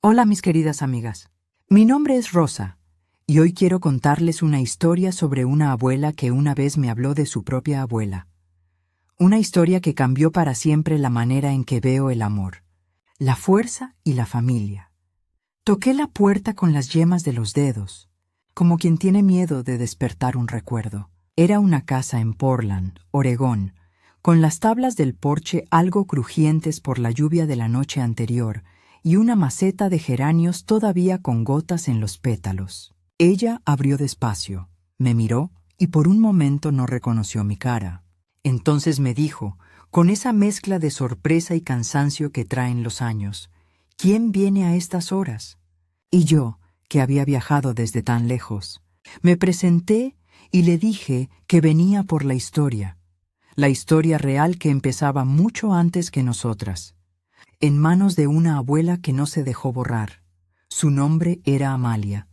Hola mis queridas amigas. Mi nombre es Rosa y hoy quiero contarles una historia sobre una abuela que una vez me habló de su propia abuela. Una historia que cambió para siempre la manera en que veo el amor, la fuerza y la familia. Toqué la puerta con las yemas de los dedos, como quien tiene miedo de despertar un recuerdo. Era una casa en Portland, Oregón, con las tablas del porche algo crujientes por la lluvia de la noche anterior y una maceta de geranios todavía con gotas en los pétalos. Ella abrió despacio, me miró y por un momento no reconoció mi cara. Entonces me dijo, con esa mezcla de sorpresa y cansancio que traen los años, ¿quién viene a estas horas? Y yo, que había viajado desde tan lejos, me presenté y le dije que venía por la historia real que empezaba mucho antes que nosotras, en manos de una abuela que no se dejó borrar. Su nombre era Amalia,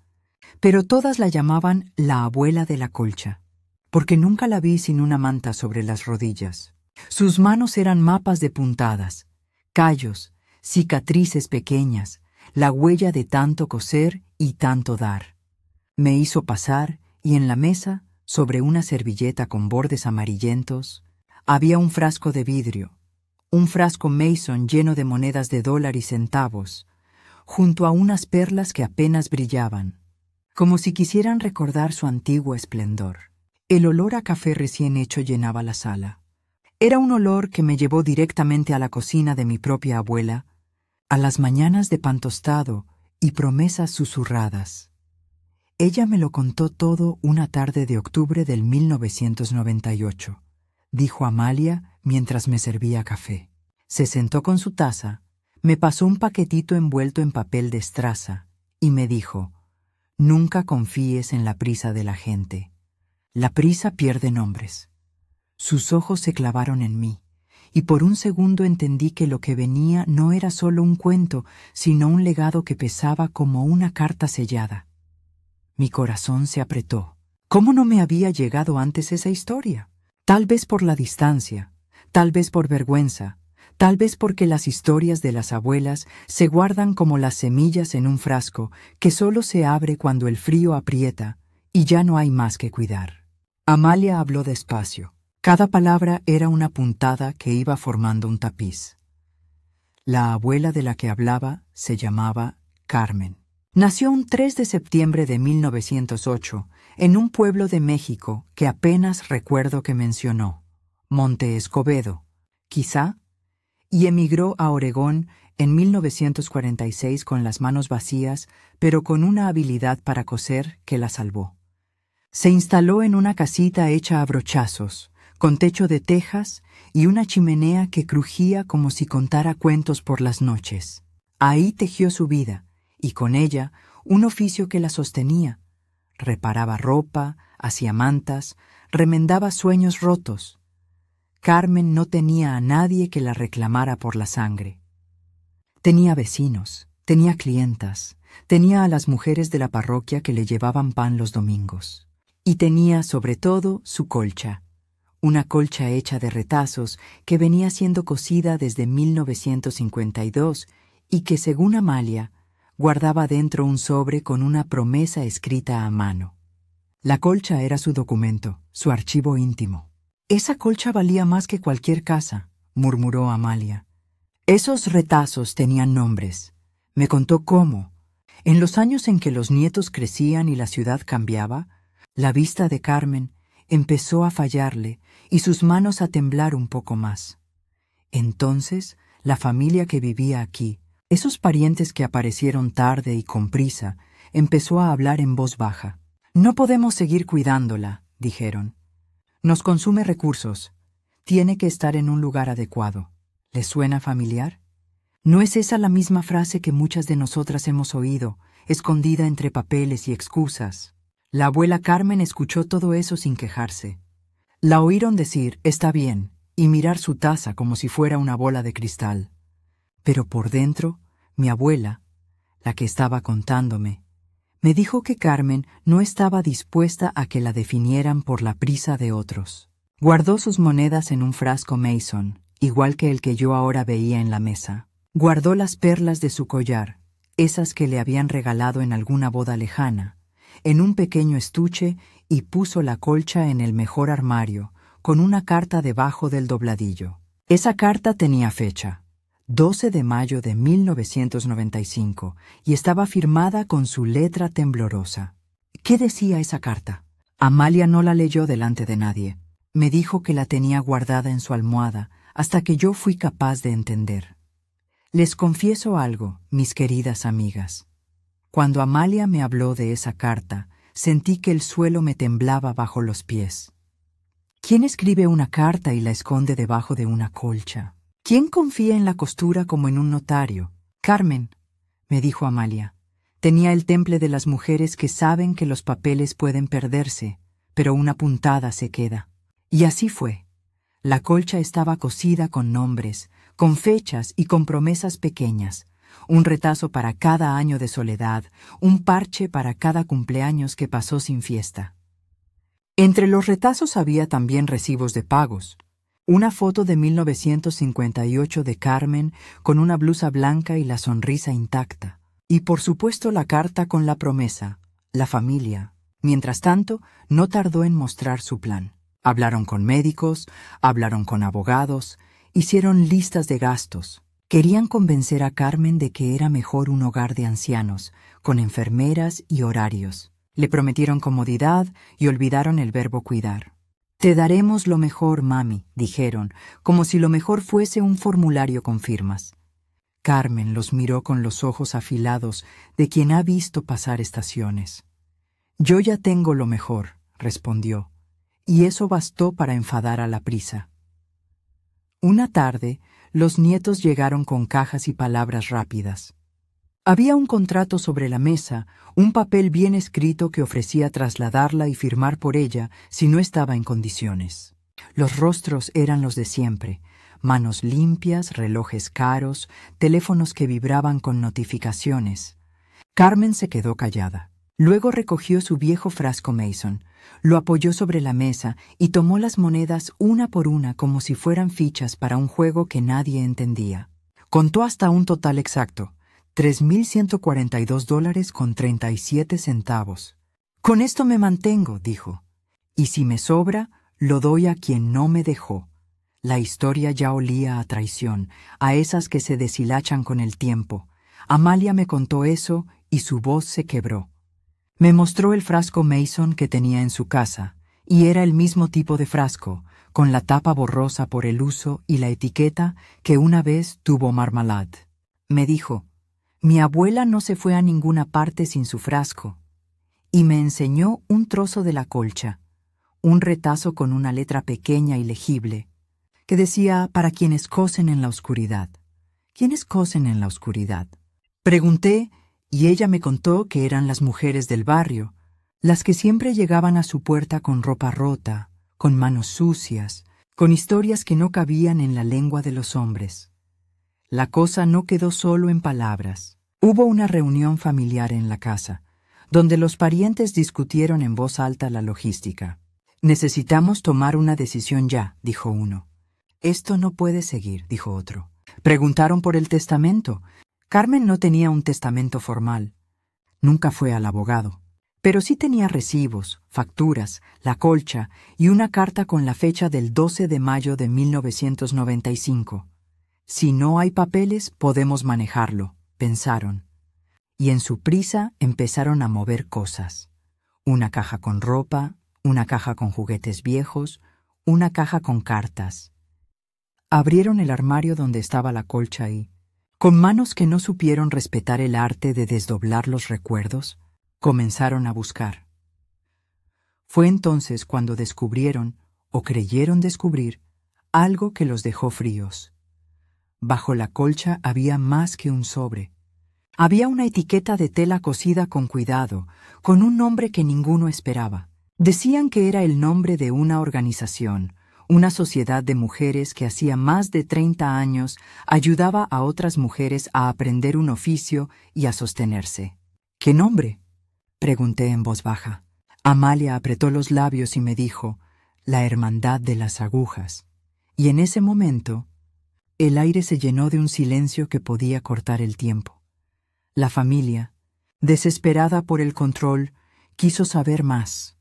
pero todas la llamaban la abuela de la colcha, porque nunca la vi sin una manta sobre las rodillas. Sus manos eran mapas de puntadas, callos, cicatrices pequeñas, la huella de tanto coser y tanto dar. Me hizo pasar y en la mesa, sobre una servilleta con bordes amarillentos, había un frasco de vidrio, un frasco Mason lleno de monedas de $1 y centavos, junto a unas perlas que apenas brillaban, como si quisieran recordar su antiguo esplendor. El olor a café recién hecho llenaba la sala. Era un olor que me llevó directamente a la cocina de mi propia abuela, a las mañanas de pan tostado y promesas susurradas. Ella me lo contó todo una tarde de octubre del 1998, dijo Amalia mientras me servía café. Se sentó con su taza, me pasó un paquetito envuelto en papel de estraza y me dijo, «Nunca confíes en la prisa de la gente. La prisa pierde nombres». Sus ojos se clavaron en mí, y por un segundo entendí que lo que venía no era solo un cuento, sino un legado que pesaba como una carta sellada. Mi corazón se apretó. ¿Cómo no me había llegado antes esa historia? Tal vez por la distancia, tal vez por vergüenza, tal vez porque las historias de las abuelas se guardan como las semillas en un frasco que solo se abre cuando el frío aprieta y ya no hay más que cuidar. Amalia habló despacio. Cada palabra era una puntada que iba formando un tapiz. La abuela de la que hablaba se llamaba Carmen. Nació un 3 de septiembre de 1908 en un pueblo de México que apenas recuerdo que mencionó, Monte Escobedo, quizá, y emigró a Oregón en 1946 con las manos vacías, pero con una habilidad para coser que la salvó. Se instaló en una casita hecha a brochazos, con techo de tejas y una chimenea que crujía como si contara cuentos por las noches. Ahí tejió su vida, y con ella un oficio que la sostenía. Reparaba ropa, hacía mantas, remendaba sueños rotos. Carmen no tenía a nadie que la reclamara por la sangre. Tenía vecinos, tenía clientas, tenía a las mujeres de la parroquia que le llevaban pan los domingos. Y tenía, sobre todo, su colcha, una colcha hecha de retazos que venía siendo cosida desde 1952 y que, según Amalia, guardaba dentro un sobre con una promesa escrita a mano. La colcha era su documento, su archivo íntimo. «Esa colcha valía más que cualquier casa», murmuró Amalia. «Esos retazos tenían nombres. Me contó cómo, en los años en que los nietos crecían y la ciudad cambiaba, la vista de Carmen empezó a fallarle y sus manos a temblar un poco más. Entonces, la familia que vivía aquí, esos parientes que aparecieron tarde y con prisa, empezó a hablar en voz baja. «No podemos seguir cuidándola», dijeron. «Nos consume recursos. Tiene que estar en un lugar adecuado». ¿Les suena familiar? ¿No es esa la misma frase que muchas de nosotras hemos oído, escondida entre papeles y excusas? La abuela Carmen escuchó todo eso sin quejarse. La oíron decir «está bien» y mirar su taza como si fuera una bola de cristal. Pero por dentro, mi abuela, la que estaba contándome, me dijo que Carmen no estaba dispuesta a que la definieran por la prisa de otros. Guardó sus monedas en un frasco Mason, igual que el que yo ahora veía en la mesa. Guardó las perlas de su collar, esas que le habían regalado en alguna boda lejana, en un pequeño estuche y puso la colcha en el mejor armario, con una carta debajo del dobladillo. Esa carta tenía fecha, 12 de mayo de 1995, y estaba firmada con su letra temblorosa. ¿Qué decía esa carta? Amalia no la leyó delante de nadie. Me dijo que la tenía guardada en su almohada hasta que yo fui capaz de entender. Les confieso algo, mis queridas amigas. Cuando Amalia me habló de esa carta, sentí que el suelo me temblaba bajo los pies. ¿Quién escribe una carta y la esconde debajo de una colcha? ¿Quién confía en la costura como en un notario? Carmen, me dijo Amalia, tenía el temple de las mujeres que saben que los papeles pueden perderse, pero una puntada se queda. Y así fue. La colcha estaba cosida con nombres, con fechas y con promesas pequeñas, un retazo para cada año de soledad, un parche para cada cumpleaños que pasó sin fiesta. Entre los retazos había también recibos de pagos. Una foto de 1958 de Carmen con una blusa blanca y la sonrisa intacta. Y por supuesto la carta con la promesa, la familia. Mientras tanto, no tardó en mostrar su plan. Hablaron con médicos, hablaron con abogados, hicieron listas de gastos. Querían convencer a Carmen de que era mejor un hogar de ancianos, con enfermeras y horarios. Le prometieron comodidad y olvidaron el verbo cuidar. «Te daremos lo mejor, mami», dijeron, como si lo mejor fuese un formulario con firmas. Carmen los miró con los ojos afilados de quien ha visto pasar estaciones. «Yo ya tengo lo mejor», respondió, y eso bastó para enfadar a la prisa. Una tarde, los nietos llegaron con cajas y palabras rápidas. Había un contrato sobre la mesa, un papel bien escrito que ofrecía trasladarla y firmar por ella si no estaba en condiciones. Los rostros eran los de siempre, manos limpias, relojes caros, teléfonos que vibraban con notificaciones. Carmen se quedó callada. Luego recogió su viejo frasco Mason, lo apoyó sobre la mesa y tomó las monedas una por una como si fueran fichas para un juego que nadie entendía. Contó hasta un total exacto, $3,142.37. «Con esto me mantengo», dijo, «y si me sobra, lo doy a quien no me dejó». La historia ya olía a traición, a esas que se deshilachan con el tiempo. Amalia me contó eso y su voz se quebró. Me mostró el frasco Mason que tenía en su casa, y era el mismo tipo de frasco, con la tapa borrosa por el uso y la etiqueta que una vez tuvo Marmalade. Me dijo, «Mi abuela no se fue a ninguna parte sin su frasco», y me enseñó un trozo de la colcha, un retazo con una letra pequeña y legible, que decía «Para quienes cosen en la oscuridad». ¿Quiénes cosen en la oscuridad? Pregunté, y ella me contó que eran las mujeres del barrio, las que siempre llegaban a su puerta con ropa rota, con manos sucias, con historias que no cabían en la lengua de los hombres. La cosa no quedó solo en palabras. Hubo una reunión familiar en la casa, donde los parientes discutieron en voz alta la logística. «Necesitamos tomar una decisión ya», dijo uno. «Esto no puede seguir», dijo otro. Preguntaron por el testamento. Carmen no tenía un testamento formal. Nunca fue al abogado. Pero sí tenía recibos, facturas, la colcha y una carta con la fecha del 12 de mayo de 1995. «Si no hay papeles, podemos manejarlo», pensaron. Y en su prisa empezaron a mover cosas. Una caja con ropa, una caja con juguetes viejos, una caja con cartas. Abrieron el armario donde estaba la colcha y, con manos que no supieron respetar el arte de desdoblar los recuerdos, comenzaron a buscar. Fue entonces cuando descubrieron, o creyeron descubrir, algo que los dejó fríos. Bajo la colcha había más que un sobre. Había una etiqueta de tela cosida con cuidado, con un nombre que ninguno esperaba. Decían que era el nombre de una organización, una sociedad de mujeres que hacía más de 30 años ayudaba a otras mujeres a aprender un oficio y a sostenerse. «¿Qué nombre?», pregunté en voz baja. Amalia apretó los labios y me dijo, «La Hermandad de las Agujas». Y en ese momento, el aire se llenó de un silencio que podía cortar el tiempo. La familia, desesperada por el control, quiso saber más.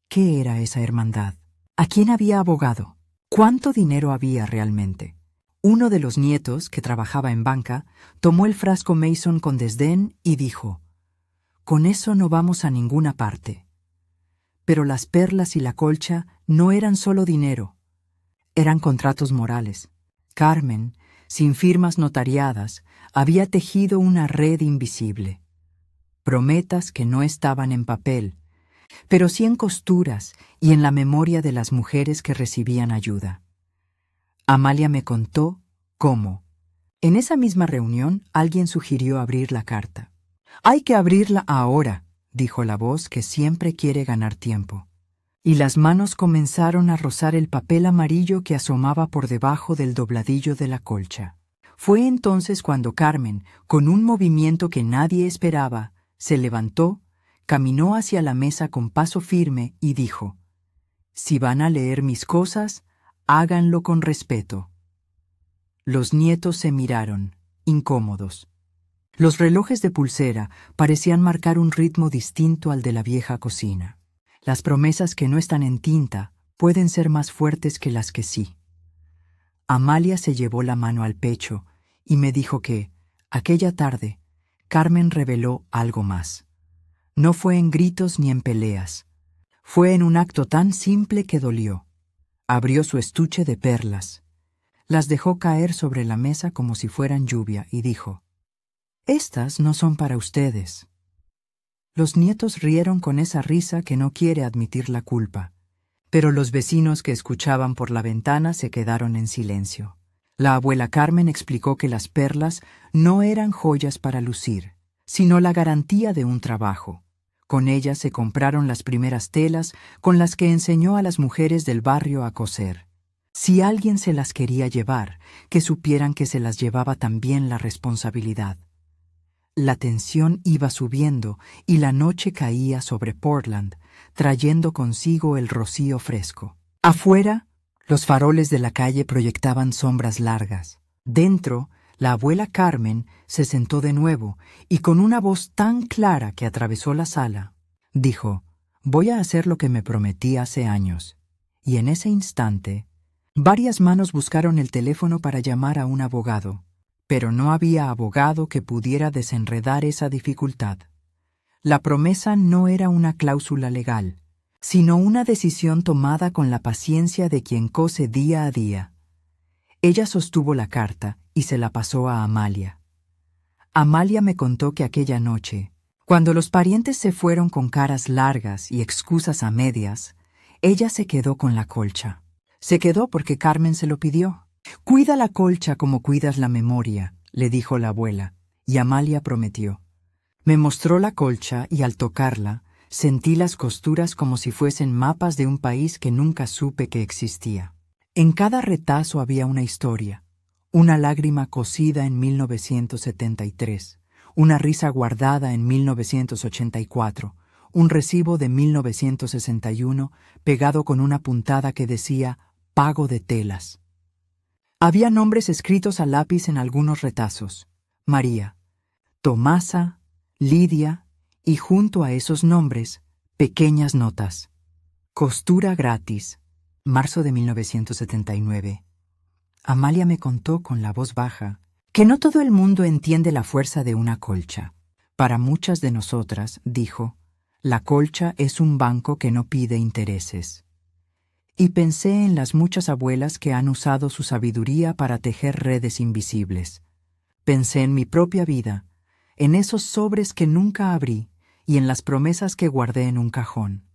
¿Qué era esa hermandad? ¿A quién había abogado? ¿Cuánto dinero había realmente? Uno de los nietos, que trabajaba en banca, tomó el frasco Mason con desdén y dijo: «Con eso no vamos a ninguna parte». Pero las perlas y la colcha no eran solo dinero. Eran contratos morales. Carmen, sin firmas notariadas, había tejido una red invisible. Promesas que no estaban en papel, pero sí en costuras y en la memoria de las mujeres que recibían ayuda. Amalia me contó cómo. En esa misma reunión alguien sugirió abrir la carta. «Hay que abrirla ahora», dijo la voz que siempre quiere ganar tiempo. Y las manos comenzaron a rozar el papel amarillo que asomaba por debajo del dobladillo de la colcha. Fue entonces cuando Carmen, con un movimiento que nadie esperaba, se levantó, caminó hacia la mesa con paso firme y dijo: «Si van a leer mis cosas, háganlo con respeto». Los nietos se miraron, incómodos. Los relojes de pulsera parecían marcar un ritmo distinto al de la vieja cocina. Las promesas que no están en tinta pueden ser más fuertes que las que sí. Amalia se llevó la mano al pecho y me dijo que, aquella tarde, Carmen reveló algo más. No fue en gritos ni en peleas. Fue en un acto tan simple que dolió. Abrió su estuche de perlas. Las dejó caer sobre la mesa como si fueran lluvia y dijo: «Estas no son para ustedes». Los nietos rieron con esa risa que no quiere admitir la culpa, pero los vecinos que escuchaban por la ventana se quedaron en silencio. La abuela Carmen explicó que las perlas no eran joyas para lucir, sino la garantía de un trabajo. Con ellas se compraron las primeras telas con las que enseñó a las mujeres del barrio a coser. Si alguien se las quería llevar, que supieran que se las llevaba también la responsabilidad. La tensión iba subiendo y la noche caía sobre Portland, trayendo consigo el rocío fresco. Afuera, los faroles de la calle proyectaban sombras largas. Dentro, la abuela Carmen se sentó de nuevo y con una voz tan clara que atravesó la sala, dijo: «Voy a hacer lo que me prometí hace años». Y en ese instante, varias manos buscaron el teléfono para llamar a un abogado. Pero no había abogado que pudiera desenredar esa dificultad. La promesa no era una cláusula legal, sino una decisión tomada con la paciencia de quien cose día a día. Ella sostuvo la carta y se la pasó a Amalia. Amalia me contó que aquella noche, cuando los parientes se fueron con caras largas y excusas a medias, ella se quedó con la colcha. Se quedó porque Carmen se lo pidió. «Cuida la colcha como cuidas la memoria», le dijo la abuela, y Amalia prometió. Me mostró la colcha y al tocarla, sentí las costuras como si fuesen mapas de un país que nunca supe que existía. En cada retazo había una historia, una lágrima cosida en 1973, una risa guardada en 1984, un recibo de 1961 pegado con una puntada que decía «Pago de telas». Había nombres escritos a lápiz en algunos retazos: María, Tomasa, Lidia, y junto a esos nombres, pequeñas notas. Costura gratis, marzo de 1979. Amalia me contó con la voz baja que no todo el mundo entiende la fuerza de una colcha. Para muchas de nosotras, dijo, la colcha es un banco que no pide intereses. Y pensé en las muchas abuelas que han usado su sabiduría para tejer redes invisibles. Pensé en mi propia vida, en esos sobres que nunca abrí y en las promesas que guardé en un cajón.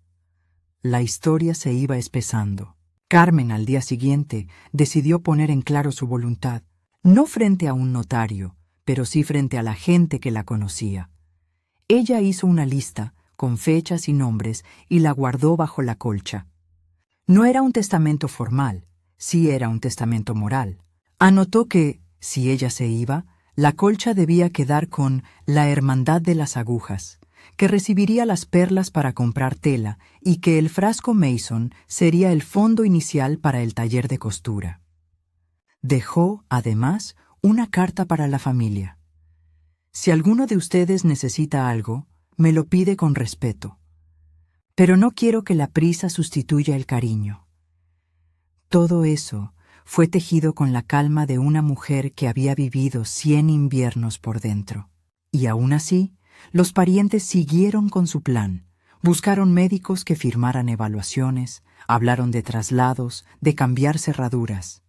La historia se iba espesando. Carmen, al día siguiente, decidió poner en claro su voluntad, no frente a un notario, pero sí frente a la gente que la conocía. Ella hizo una lista con fechas y nombres y la guardó bajo la colcha. No era un testamento formal, sí era un testamento moral. Anotó que, si ella se iba, la colcha debía quedar con la Hermandad de las Agujas, que recibiría las perlas para comprar tela y que el frasco Mason sería el fondo inicial para el taller de costura. Dejó, además, una carta para la familia. Si alguno de ustedes necesita algo, me lo pide con respeto. Pero no quiero que la prisa sustituya el cariño. Todo eso fue tejido con la calma de una mujer que había vivido 100 inviernos por dentro. Y aún así, los parientes siguieron con su plan. Buscaron médicos que firmaran evaluaciones, hablaron de traslados, de cambiar cerraduras.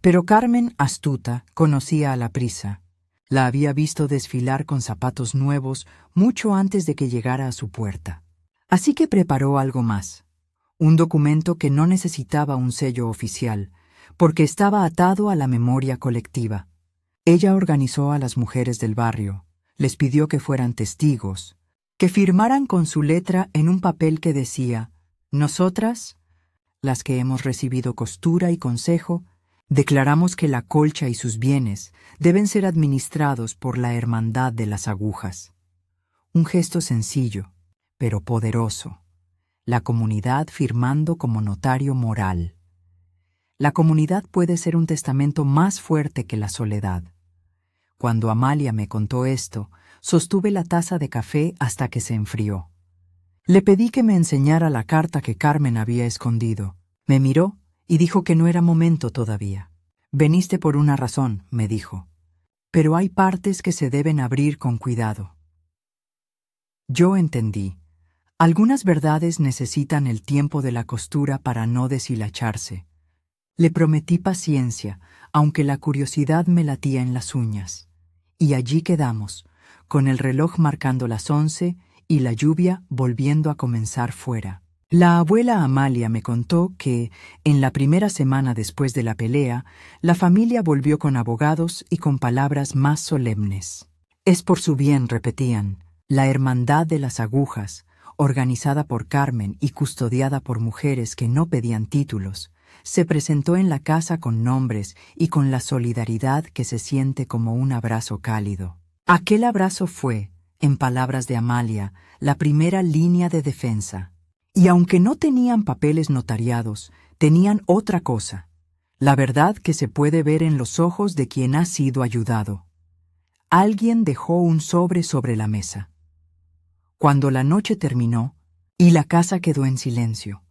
Pero Carmen, astuta, conocía a la prisa. La había visto desfilar con zapatos nuevos mucho antes de que llegara a su puerta. Así que preparó algo más. Un documento que no necesitaba un sello oficial, porque estaba atado a la memoria colectiva. Ella organizó a las mujeres del barrio, les pidió que fueran testigos, que firmaran con su letra en un papel que decía: «Nosotras, las que hemos recibido costura y consejo, declaramos que la colcha y sus bienes deben ser administrados por la Hermandad de las Agujas». Un gesto sencillo, pero poderoso. La comunidad firmando como notario moral. La comunidad puede ser un testamento más fuerte que la soledad. Cuando Amalia me contó esto, sostuve la taza de café hasta que se enfrió. Le pedí que me enseñara la carta que Carmen había escondido. Me miró y dijo que no era momento todavía. «Veniste por una razón», me dijo, «pero hay partes que se deben abrir con cuidado». Yo entendí. Algunas verdades necesitan el tiempo de la costura para no deshilacharse. Le prometí paciencia, aunque la curiosidad me latía en las uñas. Y allí quedamos, con el reloj marcando las 11 y la lluvia volviendo a comenzar fuera. La abuela Amalia me contó que, en la primera semana después de la pelea, la familia volvió con abogados y con palabras más solemnes. «Es por su bien», repetían, «la Hermandad de las Agujas, organizada por Carmen y custodiada por mujeres que no pedían títulos, se presentó en la casa con nombres y con la solidaridad que se siente como un abrazo cálido». Aquel abrazo fue, en palabras de Amalia, la primera línea de defensa. Y aunque no tenían papeles notariados, tenían otra cosa, la verdad que se puede ver en los ojos de quien ha sido ayudado. Alguien dejó un sobre la mesa. Cuando la noche terminó y la casa quedó en silencio,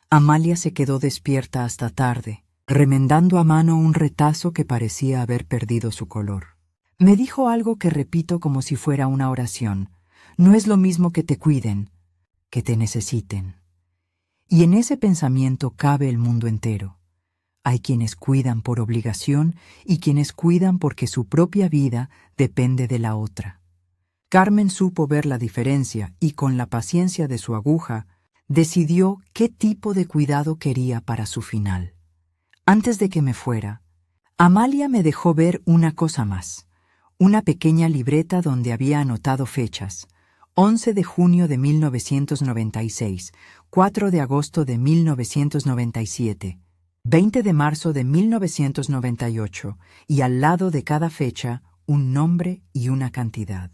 Amalia se quedó despierta hasta tarde, remendando a mano un retazo que parecía haber perdido su color. Me dijo algo que repito como si fuera una oración: «No es lo mismo que te cuiden, que te necesiten». Y en ese pensamiento cabe el mundo entero. Hay quienes cuidan por obligación y quienes cuidan porque su propia vida depende de la otra. Carmen supo ver la diferencia y, con la paciencia de su aguja, decidió qué tipo de cuidado quería para su final. Antes de que me fuera, Amalia me dejó ver una cosa más, una pequeña libreta donde había anotado fechas: 11 de junio de 1996, 4 de agosto de 1997, 20 de marzo de 1998, y al lado de cada fecha un nombre y una cantidad.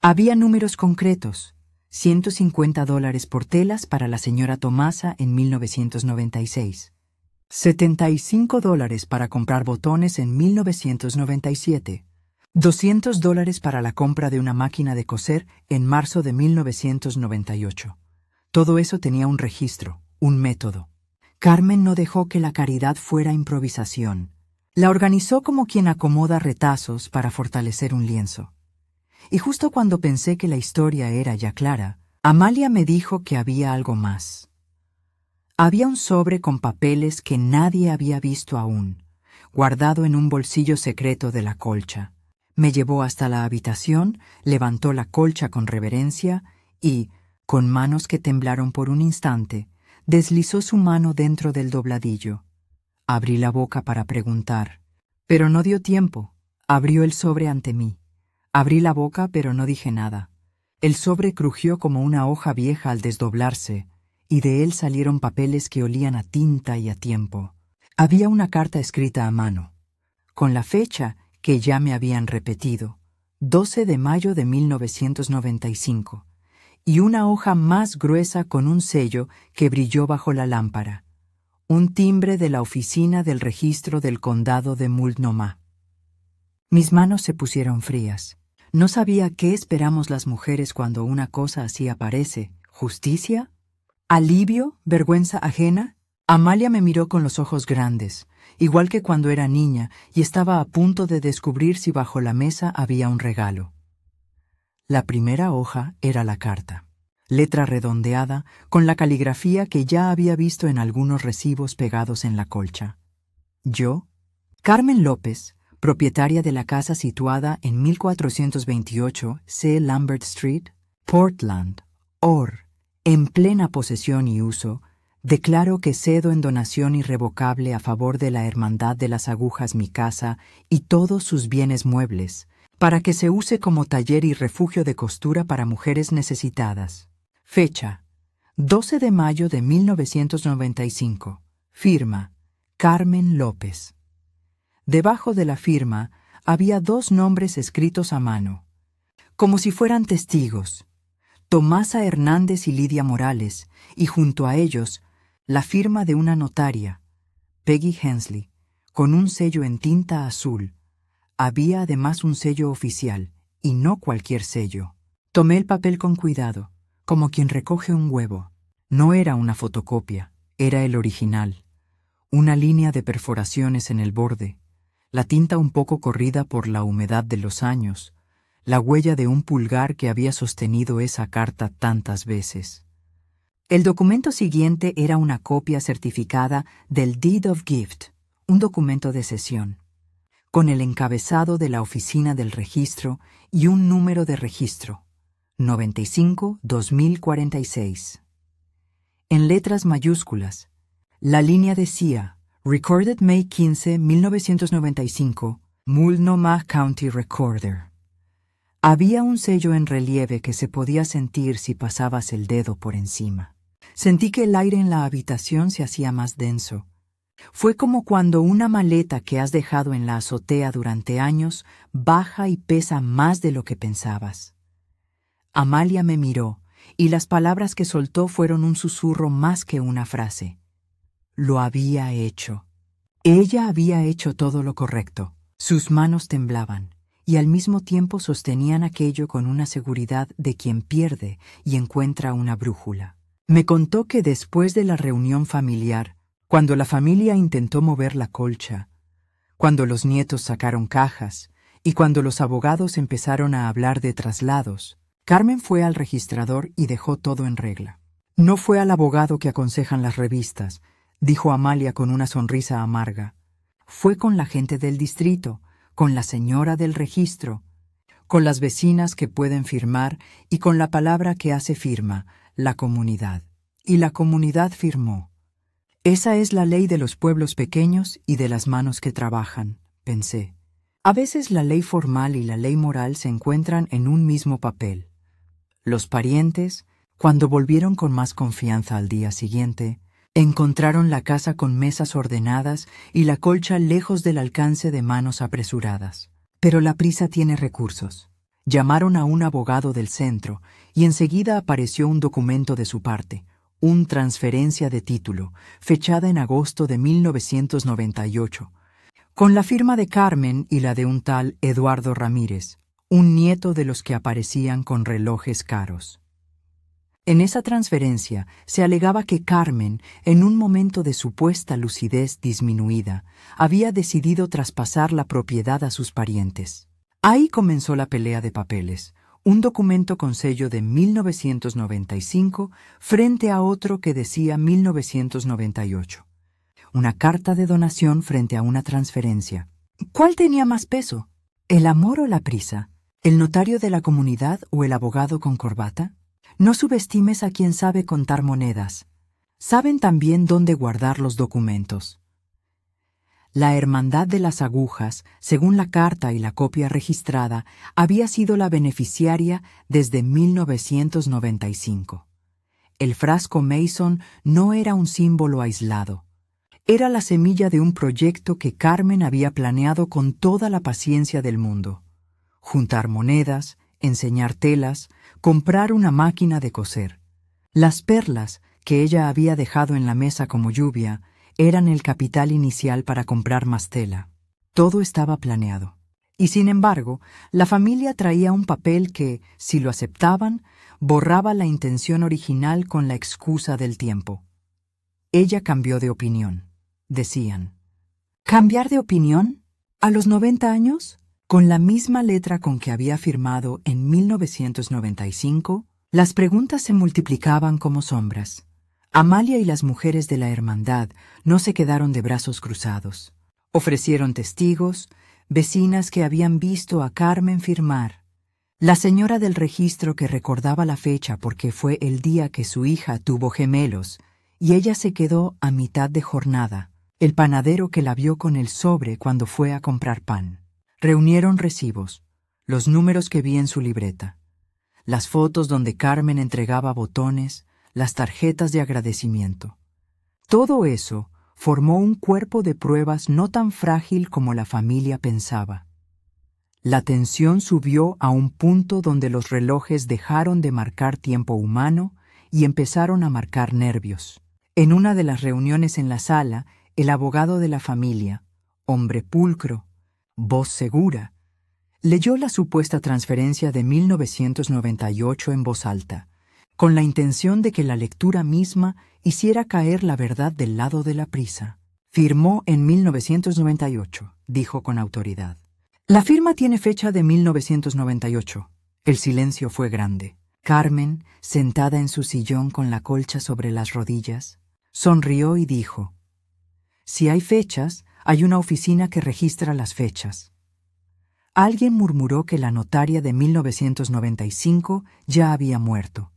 Había números concretos: $150 por telas para la señora Tomasa en 1996, $75 para comprar botones en 1997, $200 para la compra de una máquina de coser en marzo de 1998. Todo eso tenía un registro, un método. Carmen no dejó que la caridad fuera improvisación. La organizó como quien acomoda retazos para fortalecer un lienzo. Y justo cuando pensé que la historia era ya clara, Amalia me dijo que había algo más. Había un sobre con papeles que nadie había visto aún, guardado en un bolsillo secreto de la colcha. Me llevó hasta la habitación, levantó la colcha con reverencia y, con manos que temblaron por un instante, deslizó su mano dentro del dobladillo. Abrí la boca para preguntar, pero no dio tiempo. Abrió el sobre ante mí. Abrí la boca, pero no dije nada. El sobre crujió como una hoja vieja al desdoblarse, y de él salieron papeles que olían a tinta y a tiempo. Había una carta escrita a mano, con la fecha que ya me habían repetido, 12 de mayo de 1995, y una hoja más gruesa con un sello que brilló bajo la lámpara, un timbre de la oficina del registro del condado de Multnomah. Mis manos se pusieron frías. No sabía qué esperamos las mujeres cuando una cosa así aparece. ¿Justicia? ¿Alivio? ¿Vergüenza ajena? Amalia me miró con los ojos grandes, igual que cuando era niña y estaba a punto de descubrir si bajo la mesa había un regalo. La primera hoja era la carta, letra redondeada con la caligrafía que ya había visto en algunos recibos pegados en la colcha. Yo, Carmen López, propietaria de la casa situada en 1428 C. Lambert Street, Portland, Or, en plena posesión y uso, declaro que cedo en donación irrevocable a favor de la Hermandad de las Agujas mi casa y todos sus bienes muebles, para que se use como taller y refugio de costura para mujeres necesitadas. Fecha: 12 de mayo de 1995. Firma: Carmen López. Debajo de la firma había 2 nombres escritos a mano, como si fueran testigos: Tomasa Hernández y Lidia Morales, y junto a ellos la firma de una notaria, Peggy Hensley, con un sello en tinta azul. Había además un sello oficial, y no cualquier sello. Tomé el papel con cuidado, como quien recoge un huevo. No era una fotocopia, era el original. Una línea de perforaciones en el borde, la tinta un poco corrida por la humedad de los años, la huella de un pulgar que había sostenido esa carta tantas veces. El documento siguiente era una copia certificada del Deed of Gift, un documento de cesión, con el encabezado de la oficina del registro y un número de registro, 95-2046. En letras mayúsculas, la línea decía: Recorded May 15, 1995, Multnomah County Recorder. Había un sello en relieve que se podía sentir si pasabas el dedo por encima. Sentí que el aire en la habitación se hacía más denso. Fue como cuando una maleta que has dejado en la azotea durante años baja y pesa más de lo que pensabas. Amalia me miró, y las palabras que soltó fueron un susurro más que una frase. Lo había hecho. Ella había hecho todo lo correcto. Sus manos temblaban, y al mismo tiempo sostenían aquello con una seguridad de quien pierde y encuentra una brújula. Me contó que después de la reunión familiar, cuando la familia intentó mover la colcha, cuando los nietos sacaron cajas y cuando los abogados empezaron a hablar de traslados, Carmen fue al registrador y dejó todo en regla. No fue al abogado que aconsejan las revistas, dijo Amalia con una sonrisa amarga. Fue con la gente del distrito, con la señora del registro, con las vecinas que pueden firmar y con la palabra que hace firma, la comunidad. Y la comunidad firmó. Esa es la ley de los pueblos pequeños y de las manos que trabajan, pensé. A veces la ley formal y la ley moral se encuentran en un mismo papel. Los parientes, cuando volvieron con más confianza al día siguiente, encontraron la casa con mesas ordenadas y la colcha lejos del alcance de manos apresuradas. Pero la prisa tiene recursos. Llamaron a un abogado del centro y enseguida apareció un documento de su parte, una transferencia de título, fechada en agosto de 1998, con la firma de Carmen y la de un tal Eduardo Ramírez, un nieto de los que aparecían con relojes caros. En esa transferencia se alegaba que Carmen, en un momento de supuesta lucidez disminuida, había decidido traspasar la propiedad a sus parientes. Ahí comenzó la pelea de papeles, un documento con sello de 1995 frente a otro que decía 1998. Una carta de donación frente a una transferencia. ¿Cuál tenía más peso? ¿El amor o la prisa? ¿El notario de la comunidad o el abogado con corbata? No subestimes a quien sabe contar monedas. Saben también dónde guardar los documentos. La Hermandad de las Agujas, según la carta y la copia registrada, había sido la beneficiaria desde 1995. El frasco Mason no era un símbolo aislado. Era la semilla de un proyecto que Carmen había planeado con toda la paciencia del mundo. Juntar monedas, enseñar telas, comprar una máquina de coser. Las perlas, que ella había dejado en la mesa como lluvia, eran el capital inicial para comprar más tela. Todo estaba planeado. Y sin embargo, la familia traía un papel que, si lo aceptaban, borraba la intención original con la excusa del tiempo. Ella cambió de opinión, decían. ¿Cambiar de opinión? ¿A los 90 años? Con la misma letra con que había firmado en 1995, las preguntas se multiplicaban como sombras. Amalia y las mujeres de la hermandad no se quedaron de brazos cruzados. Ofrecieron testigos, vecinas que habían visto a Carmen firmar, la señora del registro que recordaba la fecha porque fue el día que su hija tuvo gemelos y ella se quedó a mitad de jornada, el panadero que la vio con el sobre cuando fue a comprar pan. Reunieron recibos, los números que vi en su libreta, las fotos donde Carmen entregaba botones, las tarjetas de agradecimiento. Todo eso formó un cuerpo de pruebas no tan frágil como la familia pensaba. La tensión subió a un punto donde los relojes dejaron de marcar tiempo humano y empezaron a marcar nervios. En una de las reuniones en la sala, el abogado de la familia, hombre pulcro, voz segura, leyó la supuesta transferencia de 1998 en voz alta, con la intención de que la lectura misma hiciera caer la verdad del lado de la prisa. Firmó en 1998, dijo con autoridad. La firma tiene fecha de 1998. El silencio fue grande. Carmen, sentada en su sillón con la colcha sobre las rodillas, sonrió y dijo: «Si hay fechas, hay una oficina que registra las fechas». Alguien murmuró que la notaria de 1995 ya había muerto,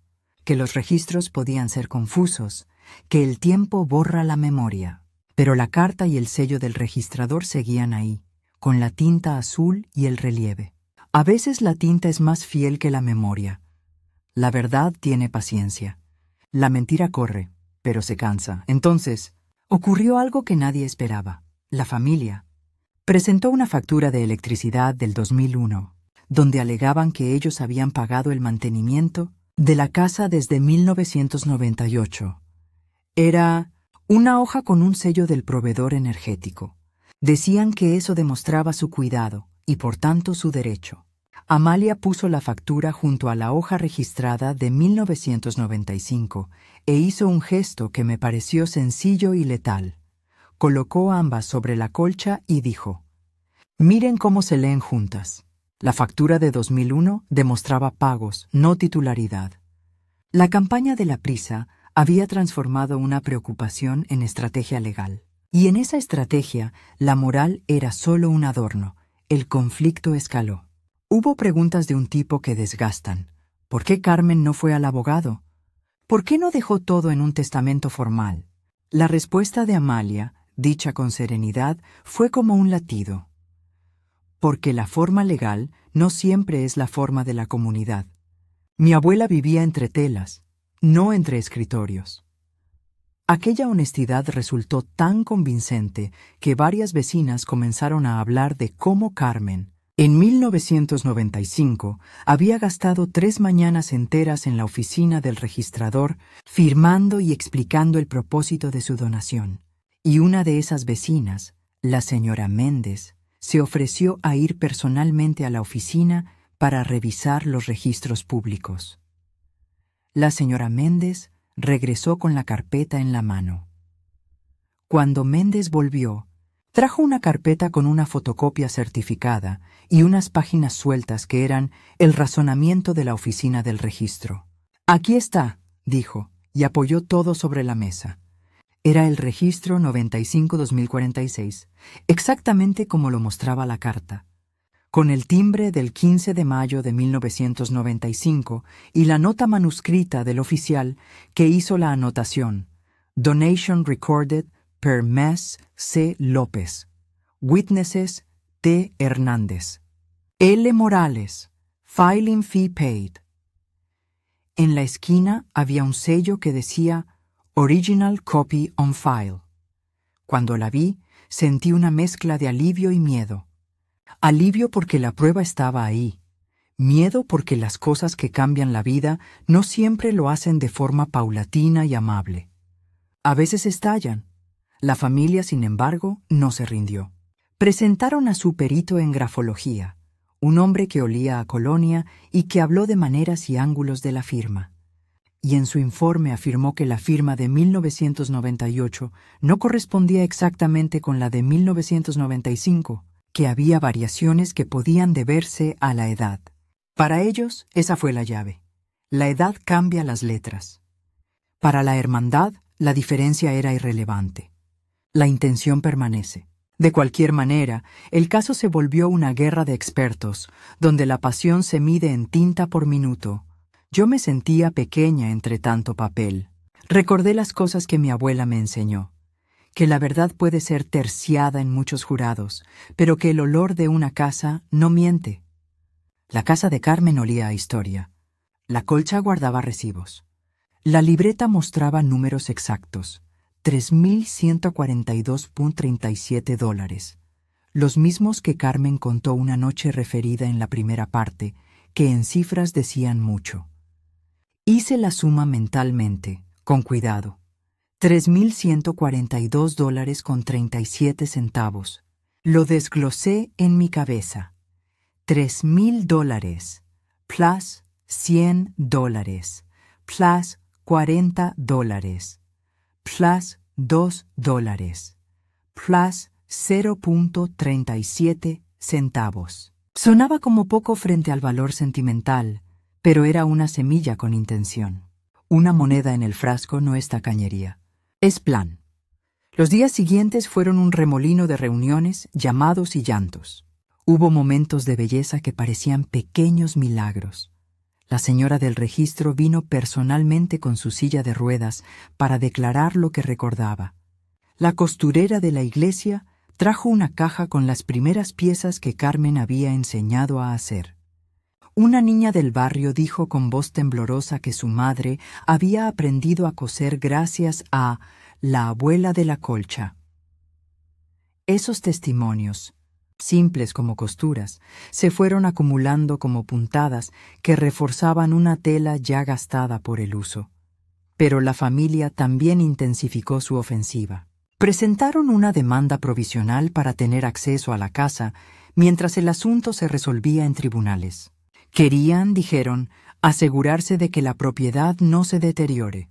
que los registros podían ser confusos, que el tiempo borra la memoria. Pero la carta y el sello del registrador seguían ahí, con la tinta azul y el relieve. A veces la tinta es más fiel que la memoria. La verdad tiene paciencia. La mentira corre, pero se cansa. Entonces, ocurrió algo que nadie esperaba. La familia presentó una factura de electricidad del 2001, donde alegaban que ellos habían pagado el mantenimiento de la casa desde 1998. Era una hoja con un sello del proveedor energético. Decían que eso demostraba su cuidado y por tanto su derecho. Amalia puso la factura junto a la hoja registrada de 1995 e hizo un gesto que me pareció sencillo y letal. Colocó ambas sobre la colcha y dijo: «Miren cómo se leen juntas». La factura de 2001 demostraba pagos, no titularidad. La campaña de la prisa había transformado una preocupación en estrategia legal. Y en esa estrategia, la moral era solo un adorno. El conflicto escaló. Hubo preguntas de un tipo que desgastan. ¿Por qué Carmen no fue al abogado? ¿Por qué no dejó todo en un testamento formal? La respuesta de Amalia, dicha con serenidad, fue como un latido. Porque la forma legal no siempre es la forma de la comunidad. Mi abuela vivía entre telas, no entre escritorios. Aquella honestidad resultó tan convincente que varias vecinas comenzaron a hablar de cómo Carmen, en 1995, había gastado 3 mañanas enteras en la oficina del registrador firmando y explicando el propósito de su donación. Y una de esas vecinas, la señora Méndez, se ofreció a ir personalmente a la oficina para revisar los registros públicos. La señora Méndez regresó con la carpeta en la mano. Cuando Méndez volvió, trajo una carpeta con una fotocopia certificada y unas páginas sueltas que eran el razonamiento de la oficina del registro. «Aquí está», dijo, y apoyó todo sobre la mesa. Era el registro 95-2046, exactamente como lo mostraba la carta, con el timbre del 15 de mayo de 1995 y la nota manuscrita del oficial que hizo la anotación: «Donation recorded per Mes C. López. Witnesses T. Hernández. L. Morales. Filing fee paid». En la esquina había un sello que decía «Original copy on file». Cuando la vi, sentí una mezcla de alivio y miedo. Alivio porque la prueba estaba ahí. Miedo porque las cosas que cambian la vida no siempre lo hacen de forma paulatina y amable. A veces estallan. La familia, sin embargo, no se rindió. Presentaron a su perito en grafología, un hombre que olía a colonia y que habló de maneras y ángulos de la firma. Y en su informe afirmó que la firma de 1998 no correspondía exactamente con la de 1995, que había variaciones que podían deberse a la edad. Para ellos, esa fue la llave. La edad cambia las letras. Para la hermandad, la diferencia era irrelevante. La intención permanece. De cualquier manera, el caso se volvió una guerra de expertos, donde la pasión se mide en tinta por minuto. Yo me sentía pequeña entre tanto papel. Recordé las cosas que mi abuela me enseñó. Que la verdad puede ser terciada en muchos jurados, pero que el olor de una casa no miente. La casa de Carmen olía a historia. La colcha guardaba recibos. La libreta mostraba números exactos. $3,142.37, los mismos que Carmen contó una noche referida en la primera parte, que en cifras decían mucho. Hice la suma mentalmente, con cuidado. $3,142.37. Lo desglosé en mi cabeza. $3,000, plus $100, plus $40. Plus $2, plus 0.37 centavos. Sonaba como poco frente al valor sentimental, pero era una semilla con intención. Una moneda en el frasco no es tacañería, es plan. Los días siguientes fueron un remolino de reuniones, llamados y llantos. Hubo momentos de belleza que parecían pequeños milagros. La señora del registro vino personalmente con su silla de ruedas para declarar lo que recordaba. La costurera de la iglesia trajo una caja con las primeras piezas que Carmen había enseñado a hacer. Una niña del barrio dijo con voz temblorosa que su madre había aprendido a coser gracias a la abuela de la colcha. Esos testimonios, simples como costuras, se fueron acumulando como puntadas que reforzaban una tela ya gastada por el uso. Pero la familia también intensificó su ofensiva. Presentaron una demanda provisional para tener acceso a la casa mientras el asunto se resolvía en tribunales. Querían, dijeron, asegurarse de que la propiedad no se deteriore.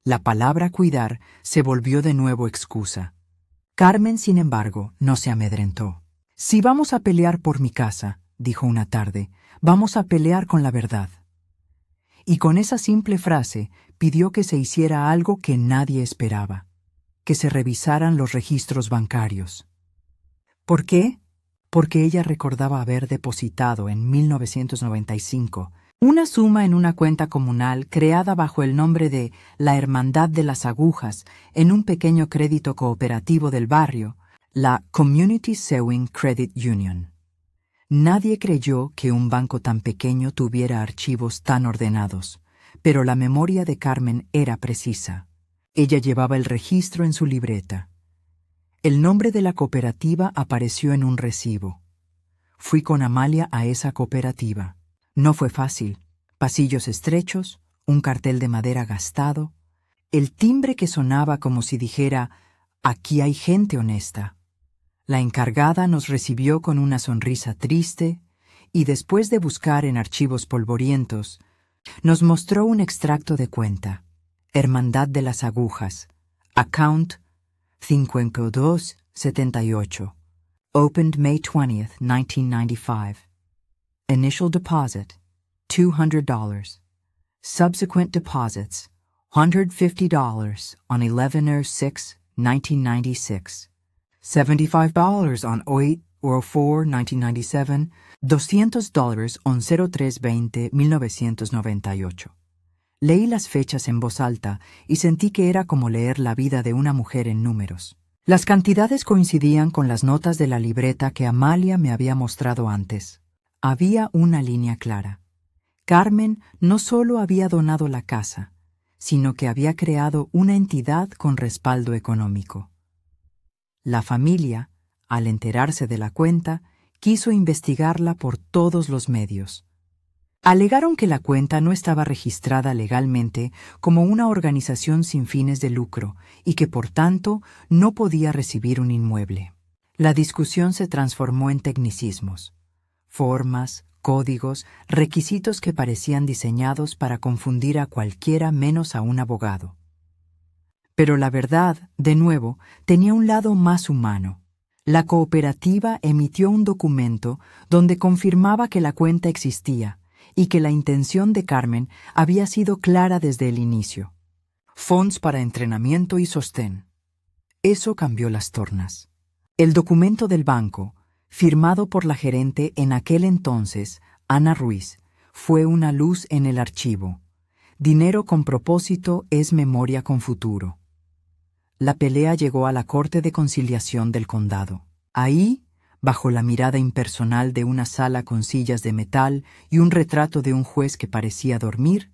La palabra cuidar se volvió de nuevo excusa. Carmen, sin embargo, no se amedrentó. «Si vamos a pelear por mi casa», dijo una tarde, «vamos a pelear con la verdad». Y con esa simple frase pidió que se hiciera algo que nadie esperaba, que se revisaran los registros bancarios. ¿Por qué? Porque ella recordaba haber depositado en 1995 una suma en una cuenta comunal creada bajo el nombre de la Hermandad de las Agujas en un pequeño crédito cooperativo del barrio, la Community Sewing Credit Union. Nadie creyó que un banco tan pequeño tuviera archivos tan ordenados, pero la memoria de Carmen era precisa. Ella llevaba el registro en su libreta. El nombre de la cooperativa apareció en un recibo. Fui con Amalia a esa cooperativa. No fue fácil. Pasillos estrechos, un cartel de madera gastado, el timbre que sonaba como si dijera «Aquí hay gente honesta». La encargada nos recibió con una sonrisa triste y después de buscar en archivos polvorientos, nos mostró un extracto de cuenta. Hermandad de las Agujas, account 5278, opened May 20th, 1995. Initial deposit, $200. Subsequent deposits, $150 on 11/06/1996. $75 on 08/04/1997, $200 on 03/20/1998. Leí las fechas en voz alta y sentí que era como leer la vida de una mujer en números. Las cantidades coincidían con las notas de la libreta que Amalia me había mostrado antes. Había una línea clara. Carmen no solo había donado la casa, sino que había creado una entidad con respaldo económico. La familia, al enterarse de la cuenta, quiso investigarla por todos los medios. Alegaron que la cuenta no estaba registrada legalmente como una organización sin fines de lucro y que, por tanto, no podía recibir un inmueble. La discusión se transformó en tecnicismos, formas, códigos, requisitos que parecían diseñados para confundir a cualquiera menos a un abogado. Pero la verdad, de nuevo, tenía un lado más humano. La cooperativa emitió un documento donde confirmaba que la cuenta existía y que la intención de Carmen había sido clara desde el inicio. Fondos para entrenamiento y sostén. Eso cambió las tornas. El documento del banco, firmado por la gerente en aquel entonces, Ana Ruiz, fue una luz en el archivo. Dinero con propósito es memoria con futuro. La pelea llegó a la Corte de Conciliación del Condado. Ahí, bajo la mirada impersonal de una sala con sillas de metal y un retrato de un juez que parecía dormir,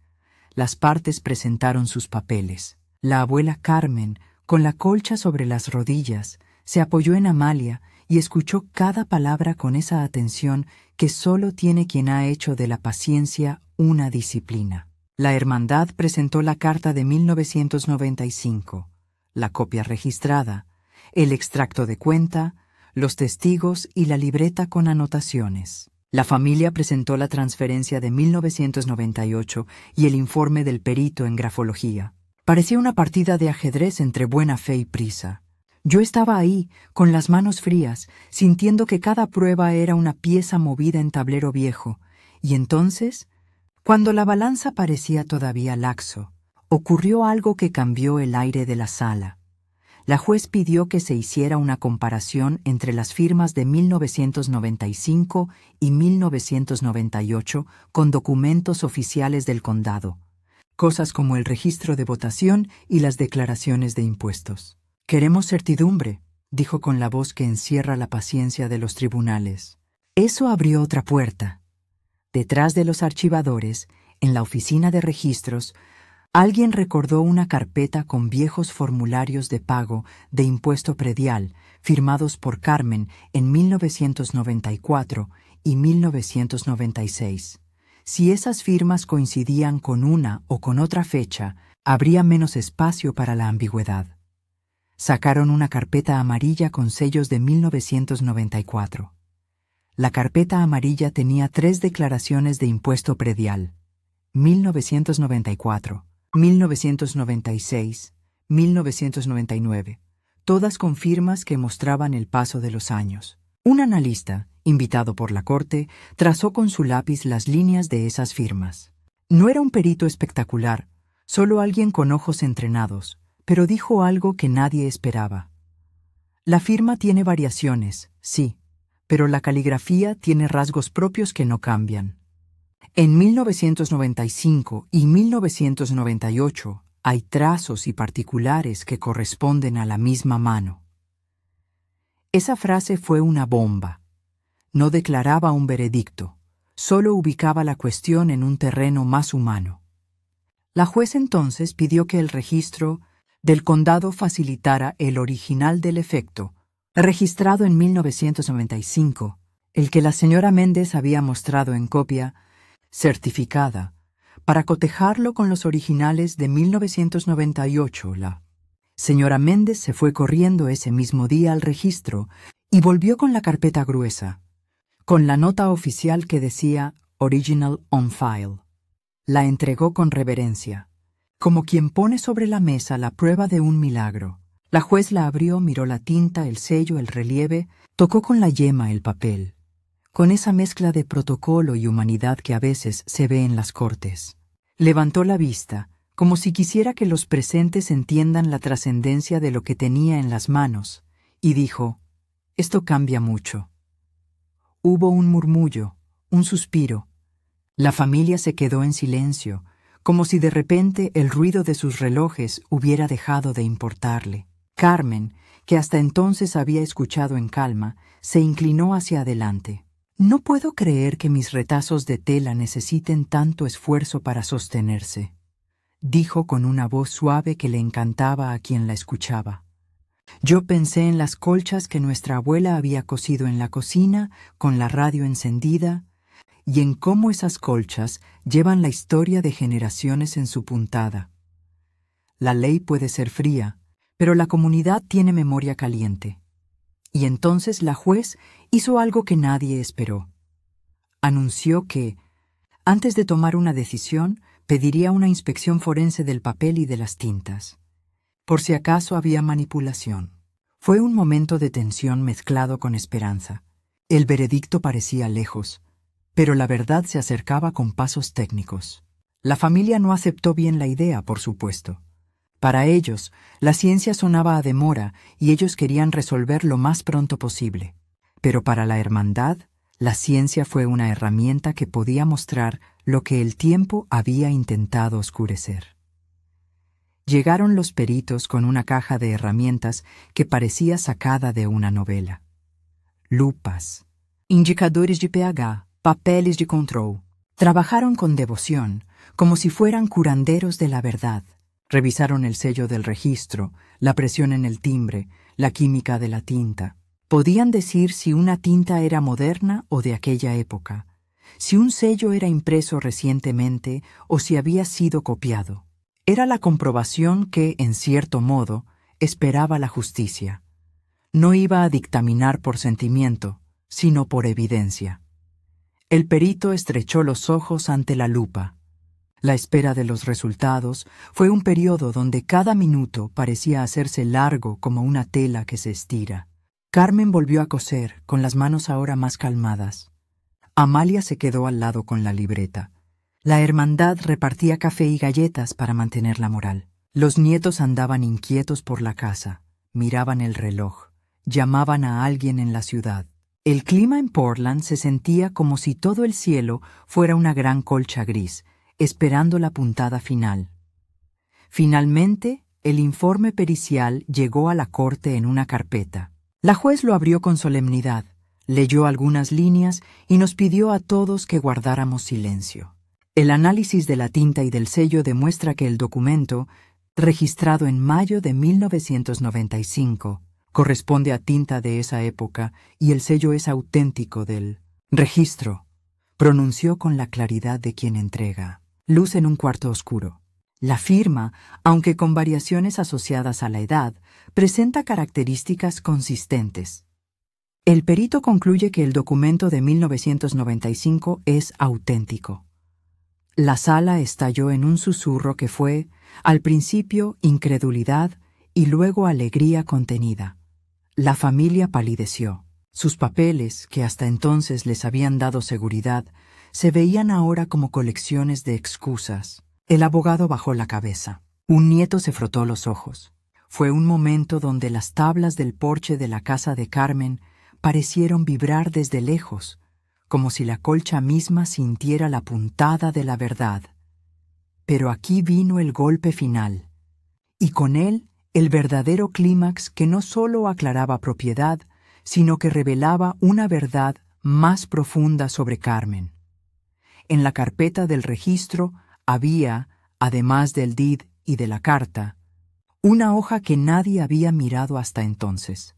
las partes presentaron sus papeles. La abuela Carmen, con la colcha sobre las rodillas, se apoyó en Amalia y escuchó cada palabra con esa atención que solo tiene quien ha hecho de la paciencia una disciplina. La hermandad presentó la carta de 1995, la copia registrada, el extracto de cuenta, los testigos y la libreta con anotaciones. La familia presentó la transferencia de 1998 y el informe del perito en grafología. Parecía una partida de ajedrez entre buena fe y prisa. Yo estaba ahí, con las manos frías, sintiendo que cada prueba era una pieza movida en tablero viejo, y entonces, cuando la balanza parecía todavía laxo, ocurrió algo que cambió el aire de la sala. La juez pidió que se hiciera una comparación entre las firmas de 1995 y 1998 con documentos oficiales del condado, cosas como el registro de votación y las declaraciones de impuestos. «Queremos certidumbre», dijo con la voz que encierra la paciencia de los tribunales. Eso abrió otra puerta. Detrás de los archivadores, en la oficina de registros, alguien recordó una carpeta con viejos formularios de pago de impuesto predial firmados por Carmen en 1994 y 1996. Si esas firmas coincidían con una o con otra fecha, habría menos espacio para la ambigüedad. Sacaron una carpeta amarilla con sellos de 1994. La carpeta amarilla tenía 3 declaraciones de impuesto predial: 1994, 1996, 1999, todas con firmas que mostraban el paso de los años. Un analista, invitado por la corte, trazó con su lápiz las líneas de esas firmas. No era un perito espectacular, solo alguien con ojos entrenados, pero dijo algo que nadie esperaba. La firma tiene variaciones, sí, pero la caligrafía tiene rasgos propios que no cambian. En 1995 y 1998 hay trazos y particulares que corresponden a la misma mano. Esa frase fue una bomba. No declaraba un veredicto, solo ubicaba la cuestión en un terreno más humano. La juez entonces pidió que el registro del condado facilitara el original del efecto, registrado en 1995, el que la señora Méndez había mostrado en copia certificada, para cotejarlo con los originales de 1998. La señora Méndez se fue corriendo ese mismo día al registro y volvió con la carpeta gruesa, con la nota oficial que decía «Original on file». La entregó con reverencia, como quien pone sobre la mesa la prueba de un milagro. La juez la abrió, miró la tinta, el sello, el relieve, tocó con la yema el papel, con esa mezcla de protocolo y humanidad que a veces se ve en las cortes. Levantó la vista, como si quisiera que los presentes entiendan la trascendencia de lo que tenía en las manos, y dijo: «Esto cambia mucho». Hubo un murmullo, un suspiro. La familia se quedó en silencio, como si de repente el ruido de sus relojes hubiera dejado de importarle. Carmen, que hasta entonces había escuchado en calma, se inclinó hacia adelante. «No puedo creer que mis retazos de tela necesiten tanto esfuerzo para sostenerse», dijo con una voz suave que le encantaba a quien la escuchaba. «Yo pensé en las colchas que nuestra abuela había cosido en la cocina, con la radio encendida, y en cómo esas colchas llevan la historia de generaciones en su puntada. La ley puede ser fría, pero la comunidad tiene memoria caliente. Y entonces la juez hizo algo que nadie esperó. Anunció que, antes de tomar una decisión, pediría una inspección forense del papel y de las tintas, por si acaso había manipulación. Fue un momento de tensión mezclado con esperanza. El veredicto parecía lejos, pero la verdad se acercaba con pasos técnicos. La familia no aceptó bien la idea, por supuesto. Para ellos, la ciencia sonaba a demora y ellos querían resolver lo más pronto posible. Pero para la hermandad, la ciencia fue una herramienta que podía mostrar lo que el tiempo había intentado oscurecer. Llegaron los peritos con una caja de herramientas que parecía sacada de una novela. Lupas, indicadores de pH, papeles de control. Trabajaron con devoción, como si fueran curanderos de la verdad. Revisaron el sello del registro, la presión en el timbre, la química de la tinta. Podían decir si una tinta era moderna o de aquella época, si un sello era impreso recientemente o si había sido copiado. Era la comprobación que, en cierto modo, esperaba la justicia. No iba a dictaminar por sentimiento, sino por evidencia. El perito estrechó los ojos ante la lupa. La espera de los resultados fue un periodo donde cada minuto parecía hacerse largo como una tela que se estira. Carmen volvió a coser, con las manos ahora más calmadas. Amalia se quedó al lado con la libreta. La hermandad repartía café y galletas para mantener la moral. Los nietos andaban inquietos por la casa, miraban el reloj, llamaban a alguien en la ciudad. El clima en Portland se sentía como si todo el cielo fuera una gran colcha gris, esperando la puntada final. Finalmente, el informe pericial llegó a la corte en una carpeta. La juez lo abrió con solemnidad, leyó algunas líneas y nos pidió a todos que guardáramos silencio. El análisis de la tinta y del sello demuestra que el documento, registrado en mayo de 1995, corresponde a tinta de esa época y el sello es auténtico del registro, pronunció con la claridad de quien entrega. Luz en un cuarto oscuro. La firma, aunque con variaciones asociadas a la edad, presenta características consistentes. El perito concluye que el documento de 1995 es auténtico. La sala estalló en un susurro que fue, al principio, incredulidad y luego alegría contenida. La familia palideció. Sus papeles, que hasta entonces les habían dado seguridad, se veían ahora como colecciones de excusas. El abogado bajó la cabeza. Un nieto se frotó los ojos. Fue un momento donde las tablas del porche de la casa de Carmen parecieron vibrar desde lejos, como si la colcha misma sintiera la puntada de la verdad. Pero aquí vino el golpe final, y con él el verdadero clímax que no solo aclaraba propiedad, sino que revelaba una verdad más profunda sobre Carmen. En la carpeta del registro había, además del deed y de la carta, una hoja que nadie había mirado hasta entonces.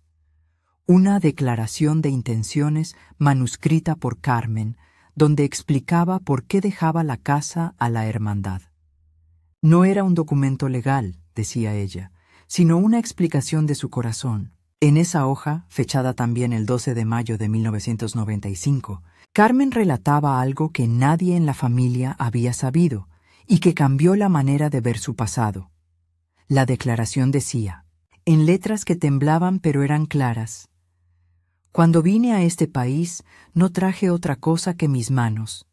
Una declaración de intenciones manuscrita por Carmen, donde explicaba por qué dejaba la casa a la hermandad. No era un documento legal, decía ella, sino una explicación de su corazón. En esa hoja, fechada también el 12 de mayo de 1995, Carmen relataba algo que nadie en la familia había sabido y que cambió la manera de ver su pasado. La declaración decía, en letras que temblaban pero eran claras: cuando vine a este país no traje otra cosa que mis manos.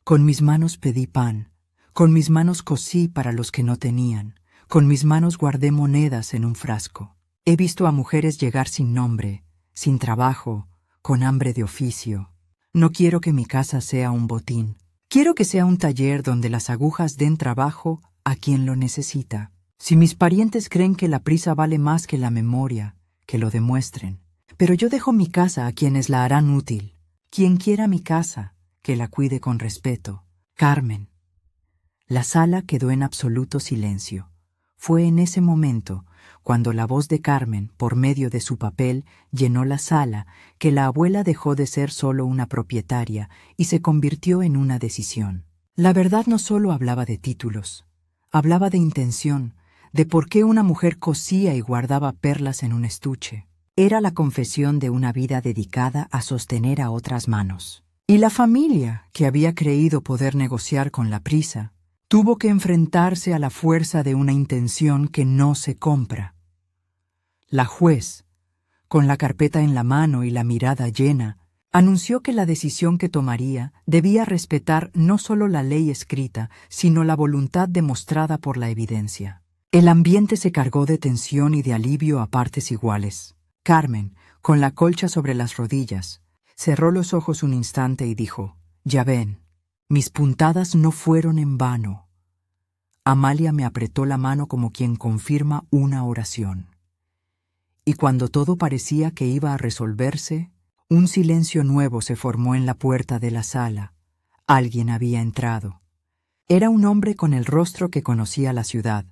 Con mis manos pedí pan, con mis manos cosí para los que no tenían, con mis manos guardé monedas en un frasco. He visto a mujeres llegar sin nombre, sin trabajo, con hambre de oficio. No quiero que mi casa sea un botín. Quiero que sea un taller donde las agujas den trabajo a quien lo necesita. Si mis parientes creen que la prisa vale más que la memoria, que lo demuestren. Pero yo dejo mi casa a quienes la harán útil. Quien quiera mi casa, que la cuide con respeto. Carmen. La sala quedó en absoluto silencio. Fue en ese momento, cuando la voz de Carmen, por medio de su papel, llenó la sala, que la abuela dejó de ser solo una propietaria y se convirtió en una decisión. La verdad no solo hablaba de títulos, hablaba de intención, de por qué una mujer cosía y guardaba perlas en un estuche. Era la confesión de una vida dedicada a sostener a otras manos. Y la familia, que había creído poder negociar con la prisa, tuvo que enfrentarse a la fuerza de una intención que no se compra. La juez, con la carpeta en la mano y la mirada llena, anunció que la decisión que tomaría debía respetar no solo la ley escrita, sino la voluntad demostrada por la evidencia. El ambiente se cargó de tensión y de alivio a partes iguales. Carmen, con la colcha sobre las rodillas, cerró los ojos un instante y dijo: «Ya ven, mis puntadas no fueron en vano». Amalia me apretó la mano como quien confirma una oración. Y cuando todo parecía que iba a resolverse, un silencio nuevo se formó en la puerta de la sala. Alguien había entrado. Era un hombre con el rostro que conocía la ciudad,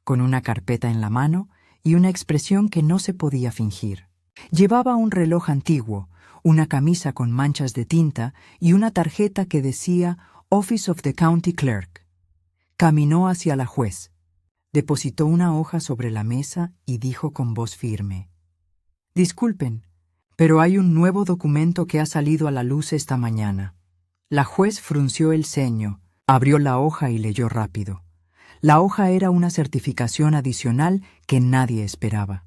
con una carpeta en la mano y una expresión que no se podía fingir. Llevaba un reloj antiguo, una camisa con manchas de tinta y una tarjeta que decía Office of the County Clerk. Caminó hacia la juez, depositó una hoja sobre la mesa y dijo con voz firme: «Disculpen, pero hay un nuevo documento que ha salido a la luz esta mañana». La juez frunció el ceño, abrió la hoja y leyó rápido. La hoja era una certificación adicional que nadie esperaba.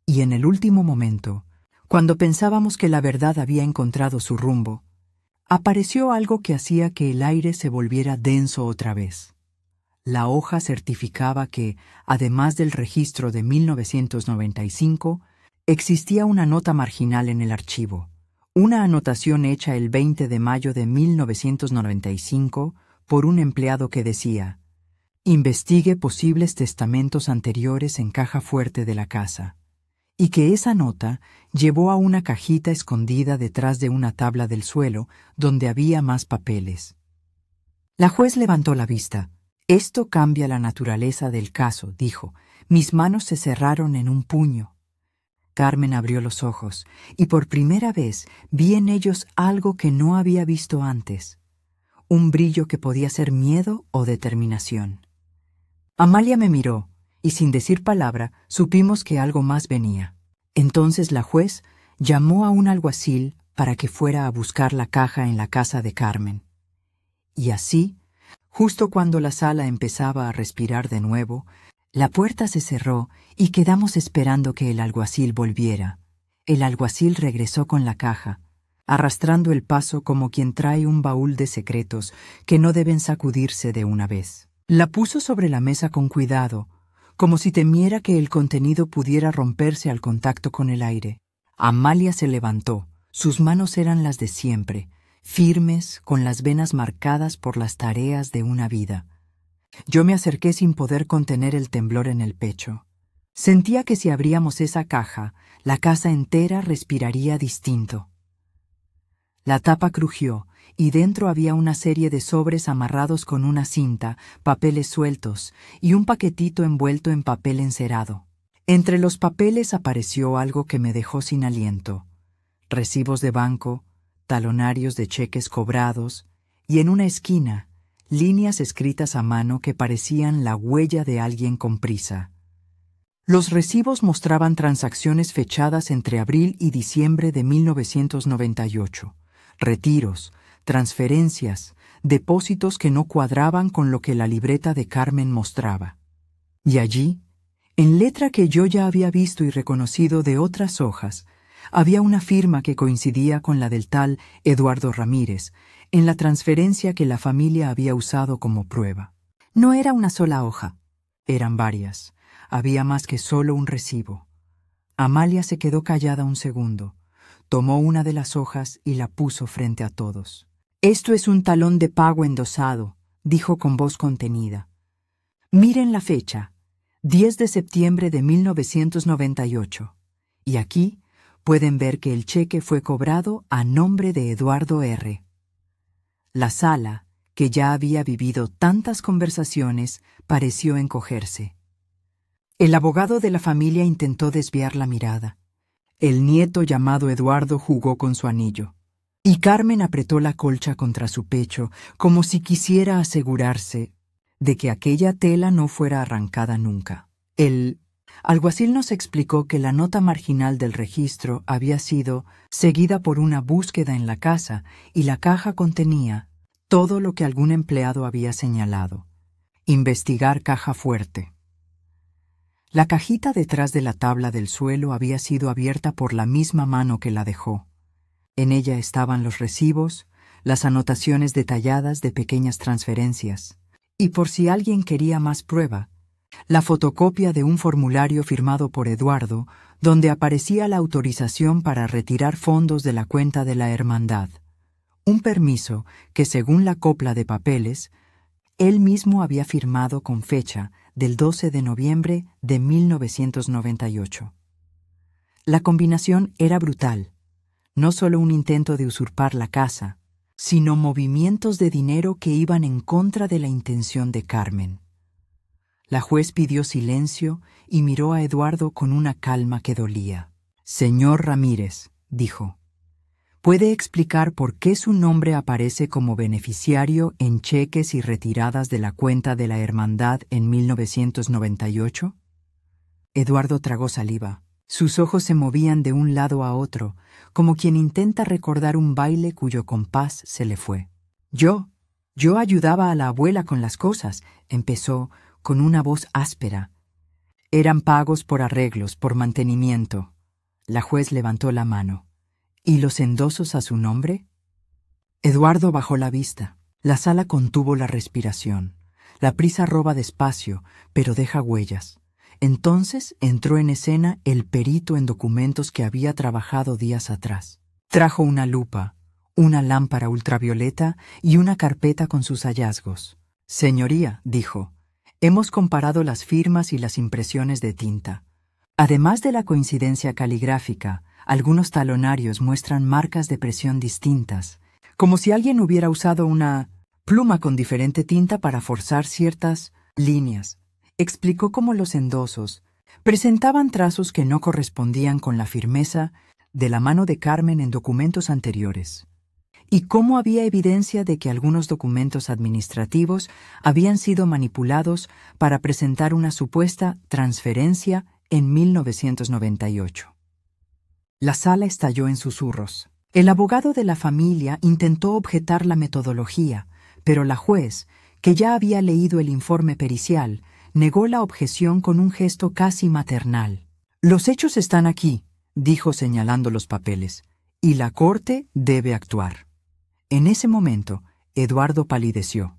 Y en el último momento, cuando pensábamos que la verdad había encontrado su rumbo, apareció algo que hacía que el aire se volviera denso otra vez. La hoja certificaba que, además del registro de 1995, existía una nota marginal en el archivo, una anotación hecha el 20 de mayo de 1995 por un empleado que decía: «Investigue posibles testamentos anteriores en caja fuerte de la casa», y que esa nota llevó a una cajita escondida detrás de una tabla del suelo donde había más papeles. La juez levantó la vista. «Esto cambia la naturaleza del caso», dijo. «Mis manos se cerraron en un puño». Carmen abrió los ojos, y por primera vez vi en ellos algo que no había visto antes, un brillo que podía ser miedo o determinación. Amalia me miró, y sin decir palabra supimos que algo más venía. Entonces la juez llamó a un alguacil para que fuera a buscar la caja en la casa de Carmen. Y así, justo cuando la sala empezaba a respirar de nuevo, la puerta se cerró y quedamos esperando que el alguacil volviera. El alguacil regresó con la caja, arrastrando el paso como quien trae un baúl de secretos que no deben sacudirse de una vez. La puso sobre la mesa con cuidado, como si temiera que el contenido pudiera romperse al contacto con el aire. Amalia se levantó. Sus manos eran las de siempre, firmes, con las venas marcadas por las tareas de una vida. Yo me acerqué sin poder contener el temblor en el pecho. Sentía que si abríamos esa caja, la casa entera respiraría distinto. La tapa crujió, y dentro había una serie de sobres amarrados con una cinta, papeles sueltos y un paquetito envuelto en papel encerado. Entre los papeles apareció algo que me dejó sin aliento: recibos de banco, talonarios de cheques cobrados y, en una esquina, líneas escritas a mano que parecían la huella de alguien con prisa. Los recibos mostraban transacciones fechadas entre abril y diciembre de 1998, retiros, transferencias, depósitos que no cuadraban con lo que la libreta de Carmen mostraba. Y allí, en letra que yo ya había visto y reconocido de otras hojas, había una firma que coincidía con la del tal Eduardo Ramírez, en la transferencia que la familia había usado como prueba. No era una sola hoja, eran varias. Había más que solo un recibo. Amalia se quedó callada un segundo, tomó una de las hojas y la puso frente a todos. «Esto es un talón de pago endosado», dijo con voz contenida. «Miren la fecha, 10 de septiembre de 1998. Y aquí pueden ver que el cheque fue cobrado a nombre de Eduardo R». La sala, que ya había vivido tantas conversaciones, pareció encogerse. El abogado de la familia intentó desviar la mirada. El nieto llamado Eduardo jugó con su anillo. Y Carmen apretó la colcha contra su pecho, como si quisiera asegurarse de que aquella tela no fuera arrancada nunca. El Alguacil nos explicó que la nota marginal del registro había sido seguida por una búsqueda en la casa y la caja contenía todo lo que algún empleado había señalado. Investigar caja fuerte. La cajita detrás de la tabla del suelo había sido abierta por la misma mano que la dejó. En ella estaban los recibos, las anotaciones detalladas de pequeñas transferencias, y por si alguien quería más prueba, la fotocopia de un formulario firmado por Eduardo, donde aparecía la autorización para retirar fondos de la cuenta de la hermandad. Un permiso que, según la copla de papeles, él mismo había firmado con fecha del 12 de noviembre de 1998. La combinación era brutal. No solo un intento de usurpar la casa, sino movimientos de dinero que iban en contra de la intención de Carmen. La juez pidió silencio y miró a Eduardo con una calma que dolía. «Señor Ramírez», dijo, ¿puede explicar por qué su nombre aparece como beneficiario en cheques y retiradas de la cuenta de la hermandad en 1998? Eduardo tragó saliva. Sus ojos se movían de un lado a otro, como quien intenta recordar un baile cuyo compás se le fue. Yo ayudaba a la abuela con las cosas», empezó con una voz áspera. «Eran pagos por arreglos, por mantenimiento». La juez levantó la mano. «¿Y los endosos a su nombre?» Eduardo bajó la vista. La sala contuvo la respiración. La prisa roba despacio, pero deja huellas. Entonces entró en escena el perito en documentos que había trabajado días atrás. Trajo una lupa, una lámpara ultravioleta y una carpeta con sus hallazgos. «Señoría», dijo, «hemos comparado las firmas y las impresiones de tinta. Además de la coincidencia caligráfica, algunos talonarios muestran marcas de presión distintas, como si alguien hubiera usado una pluma con diferente tinta para forzar ciertas líneas». Explicó cómo los endosos presentaban trazos que no correspondían con la firmeza de la mano de Carmen en documentos anteriores, y cómo había evidencia de que algunos documentos administrativos habían sido manipulados para presentar una supuesta transferencia en 1998. La sala estalló en susurros. El abogado de la familia intentó objetar la metodología, pero la juez, que ya había leído el informe pericial, negó la objeción con un gesto casi maternal. «Los hechos están aquí», dijo señalando los papeles, «y la corte debe actuar». En ese momento, Eduardo palideció.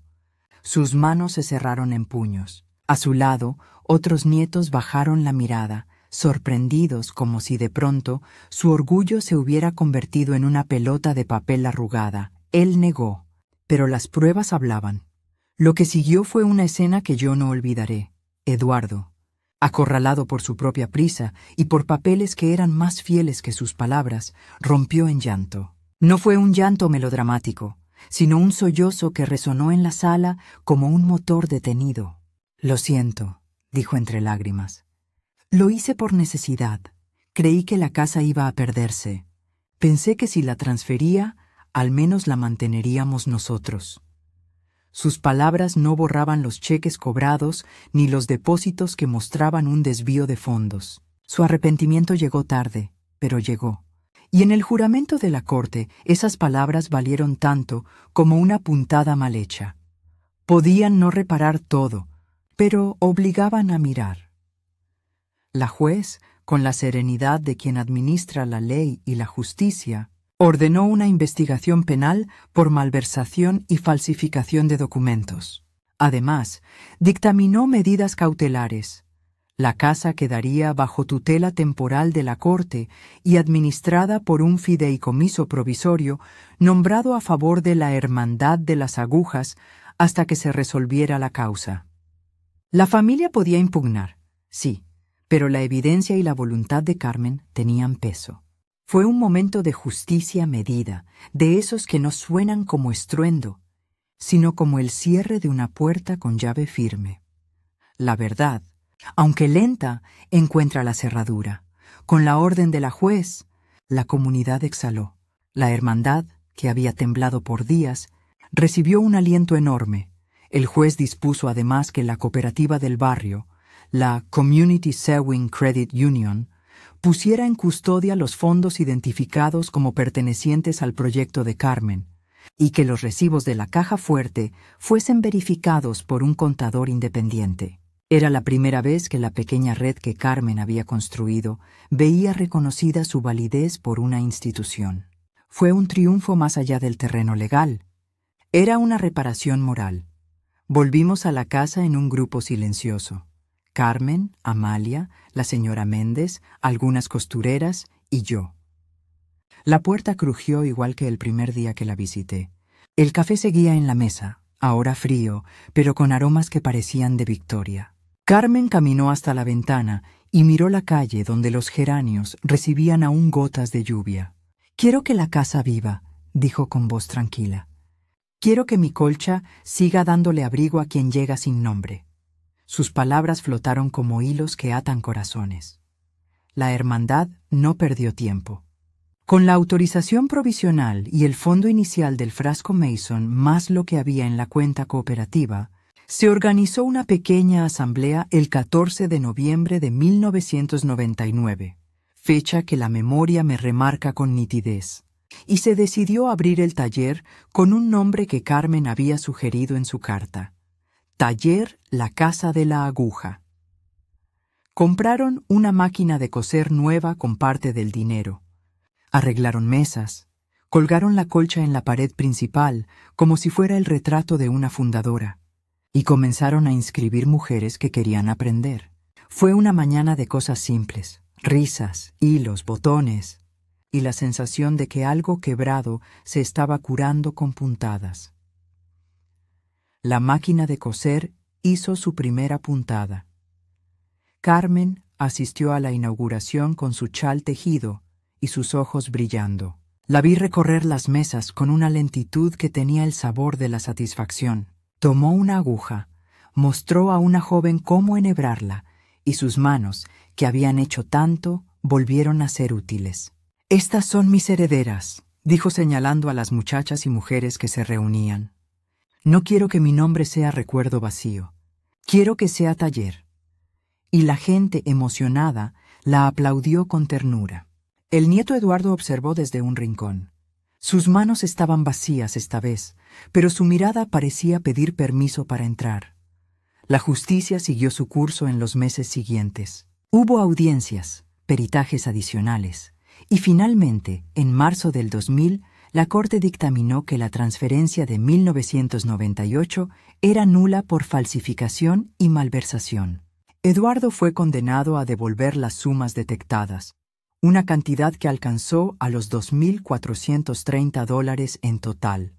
Sus manos se cerraron en puños. A su lado, otros nietos bajaron la mirada, sorprendidos como si de pronto su orgullo se hubiera convertido en una pelota de papel arrugada. Él negó, pero las pruebas hablaban. Lo que siguió fue una escena que yo no olvidaré. Eduardo, acorralado por su propia prisa y por papeles que eran más fieles que sus palabras, rompió en llanto. No fue un llanto melodramático, sino un sollozo que resonó en la sala como un motor detenido. «Lo siento», dijo entre lágrimas. «Lo hice por necesidad. Creí que la casa iba a perderse. Pensé que si la transfería, al menos la manteneríamos nosotros». Sus palabras no borraban los cheques cobrados ni los depósitos que mostraban un desvío de fondos. Su arrepentimiento llegó tarde, pero llegó. Y en el juramento de la corte, esas palabras valieron tanto como una puntada mal hecha. Podían no reparar todo, pero obligaban a mirar. La juez, con la serenidad de quien administra la ley y la justicia, ordenó una investigación penal por malversación y falsificación de documentos. Además, dictaminó medidas cautelares. La casa quedaría bajo tutela temporal de la corte y administrada por un fideicomiso provisorio nombrado a favor de la Hermandad de las Agujas hasta que se resolviera la causa. La familia podía impugnar, sí, pero la evidencia y la voluntad de Carmen tenían peso. Fue un momento de justicia medida, de esos que no suenan como estruendo, sino como el cierre de una puerta con llave firme. La verdad, aunque lenta, encuentra la cerradura. Con la orden de la juez, la comunidad exhaló. La hermandad, que había temblado por días, recibió un aliento enorme. El juez dispuso además que la cooperativa del barrio, la Community Sewing Credit Union, pusiera en custodia los fondos identificados como pertenecientes al proyecto de Carmen, y que los recibos de la caja fuerte fuesen verificados por un contador independiente. Era la primera vez que la pequeña red que Carmen había construido veía reconocida su validez por una institución. Fue un triunfo más allá del terreno legal. Era una reparación moral. Volvimos a la casa en un grupo silencioso. Carmen, Amalia, la señora Méndez, algunas costureras y yo. La puerta crujió igual que el primer día que la visité. El café seguía en la mesa, ahora frío, pero con aromas que parecían de victoria. Carmen caminó hasta la ventana y miró la calle donde los geranios recibían aún gotas de lluvia. «Quiero que la casa viva», dijo con voz tranquila. «Quiero que mi colcha siga dándole abrigo a quien llega sin nombre». Sus palabras flotaron como hilos que atan corazones. La hermandad no perdió tiempo. Con la autorización provisional y el fondo inicial del frasco Mason más lo que había en la cuenta cooperativa, se organizó una pequeña asamblea el 14 de noviembre de 1999, fecha que la memoria me remarca con nitidez, y se decidió abrir el taller con un nombre que Carmen había sugerido en su carta: Taller La Casa de la Aguja. Compraron una máquina de coser nueva con parte del dinero. Arreglaron mesas, colgaron la colcha en la pared principal como si fuera el retrato de una fundadora, y comenzaron a inscribir mujeres que querían aprender. Fue una mañana de cosas simples, risas, hilos, botones, y la sensación de que algo quebrado se estaba curando con puntadas. La máquina de coser hizo su primera puntada. Carmen asistió a la inauguración con su chal tejido y sus ojos brillando. La vi recorrer las mesas con una lentitud que tenía el sabor de la satisfacción. Tomó una aguja, mostró a una joven cómo enhebrarla, y sus manos, que habían hecho tanto, volvieron a ser útiles. «Estas son mis herederas», dijo señalando a las muchachas y mujeres que se reunían. «No quiero que mi nombre sea recuerdo vacío. Quiero que sea taller». Y la gente, emocionada, la aplaudió con ternura. El nieto Eduardo observó desde un rincón. Sus manos estaban vacías esta vez, pero su mirada parecía pedir permiso para entrar. La justicia siguió su curso en los meses siguientes. Hubo audiencias, peritajes adicionales, y finalmente, en marzo del 2000, la Corte dictaminó que la transferencia de 1998 era nula por falsificación y malversación. Eduardo fue condenado a devolver las sumas detectadas, una cantidad que alcanzó a los $2.430 en total,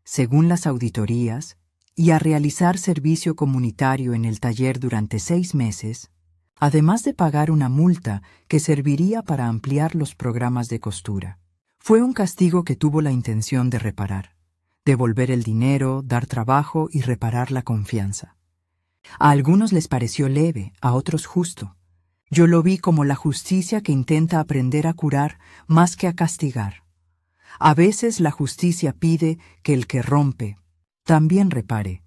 según las auditorías, y a realizar servicio comunitario en el taller durante 6 meses, además de pagar una multa que serviría para ampliar los programas de costura. Fue un castigo que tuvo la intención de reparar, devolver el dinero, dar trabajo y reparar la confianza. A algunos les pareció leve, a otros justo. Yo lo vi como la justicia que intenta aprender a curar más que a castigar. A veces la justicia pide que el que rompe también repare.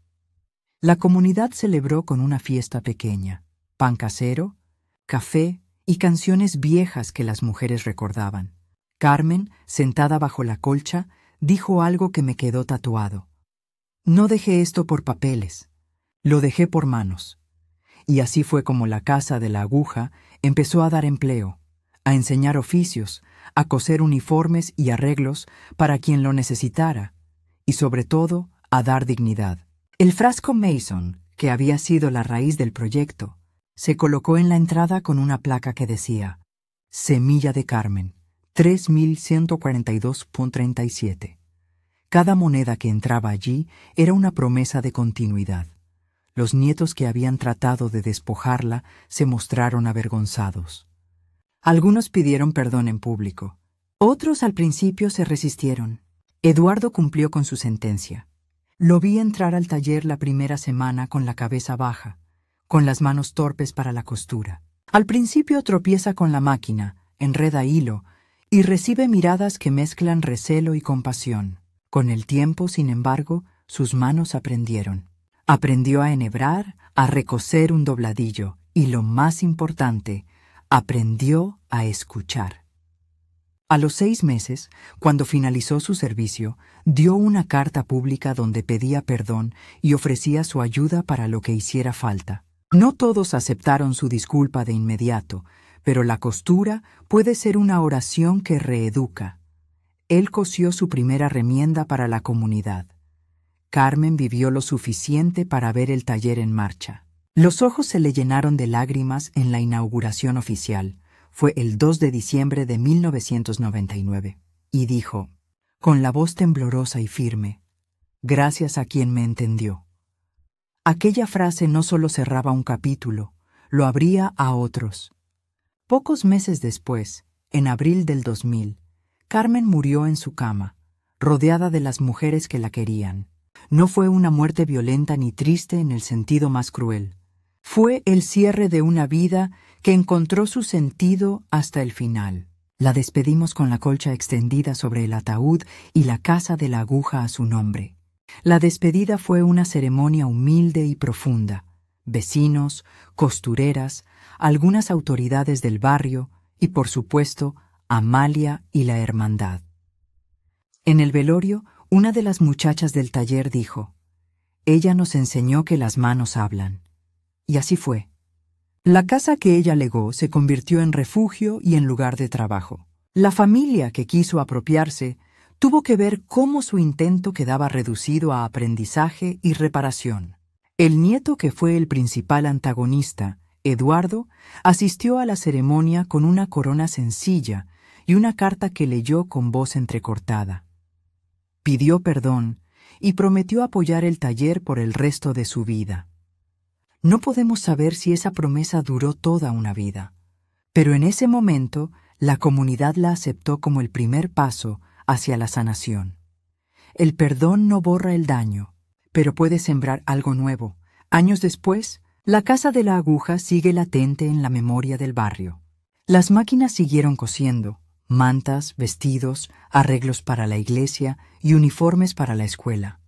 La comunidad celebró con una fiesta pequeña, pan casero, café y canciones viejas que las mujeres recordaban. Carmen, sentada bajo la colcha, dijo algo que me quedó tatuado. «No dejé esto por papeles, lo dejé por manos». Y así fue como la Casa de la Aguja empezó a dar empleo, a enseñar oficios, a coser uniformes y arreglos para quien lo necesitara, y sobre todo, a dar dignidad. El frasco Mason, que había sido la raíz del proyecto, se colocó en la entrada con una placa que decía «Semilla de Carmen, 3142.37». Cada moneda que entraba allí era una promesa de continuidad. Los nietos que habían tratado de despojarla se mostraron avergonzados. Algunos pidieron perdón en público. Otros al principio se resistieron. Eduardo cumplió con su sentencia. Lo vi entrar al taller la primera semana con la cabeza baja, con las manos torpes para la costura. Al principio tropieza con la máquina, enreda hilo, y recibe miradas que mezclan recelo y compasión. Con el tiempo, sin embargo, sus manos aprendieron. Aprendió a enhebrar, a recoser un dobladillo y lo más importante, aprendió a escuchar. A los 6 meses, cuando finalizó su servicio, dio una carta pública donde pedía perdón y ofrecía su ayuda para lo que hiciera falta. No todos aceptaron su disculpa de inmediato, pero la costura puede ser una oración que reeduca. Él cosió su primera remienda para la comunidad. Carmen vivió lo suficiente para ver el taller en marcha. Los ojos se le llenaron de lágrimas en la inauguración oficial. Fue el 2 de diciembre de 1999, y dijo, con la voz temblorosa y firme, «Gracias a quien me entendió». Aquella frase no solo cerraba un capítulo, lo abría a otros. Pocos meses después, en abril del 2000, Carmen murió en su cama, rodeada de las mujeres que la querían. No fue una muerte violenta ni triste en el sentido más cruel. Fue el cierre de una vida que encontró su sentido hasta el final. La despedimos con la colcha extendida sobre el ataúd y la casa de la aguja a su nombre. La despedida fue una ceremonia humilde y profunda. Vecinos, costureras, algunas autoridades del barrio y, por supuesto, Amalia y la hermandad. En el velorio, una de las muchachas del taller dijo, «Ella nos enseñó que las manos hablan». Y así fue. La casa que ella legó se convirtió en refugio y en lugar de trabajo. La familia que quiso apropiarse tuvo que ver cómo su intento quedaba reducido a aprendizaje y reparación. El nieto que fue el principal antagonista, Eduardo, asistió a la ceremonia con una corona sencilla y una carta que leyó con voz entrecortada. Pidió perdón y prometió apoyar el taller por el resto de su vida. No podemos saber si esa promesa duró toda una vida, pero en ese momento la comunidad la aceptó como el primer paso hacia la sanación. El perdón no borra el daño, pero puede sembrar algo nuevo. Años después, la casa de la aguja sigue latente en la memoria del barrio. Las máquinas siguieron cosiendo, mantas, vestidos, arreglos para la iglesia y uniformes para la escuela.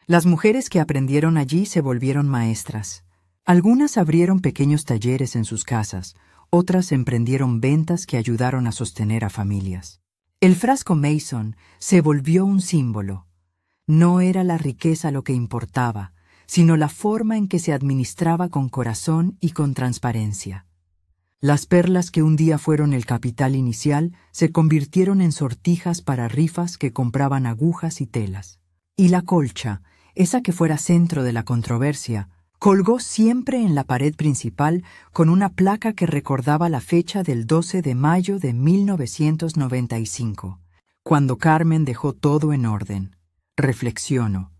Las mujeres que aprendieron allí se volvieron maestras. Algunas abrieron pequeños talleres en sus casas, otras emprendieron ventas que ayudaron a sostener a familias. El frasco Mason se volvió un símbolo. No era la riqueza lo que importaba, sino la forma en que se administraba con corazón y con transparencia. Las perlas que un día fueron el capital inicial se convirtieron en sortijas para rifas que compraban agujas y telas. Y la colcha, esa que fuera centro de la controversia, colgó siempre en la pared principal con una placa que recordaba la fecha del 12 de mayo de 1995, cuando Carmen dejó todo en orden. Reflexiono,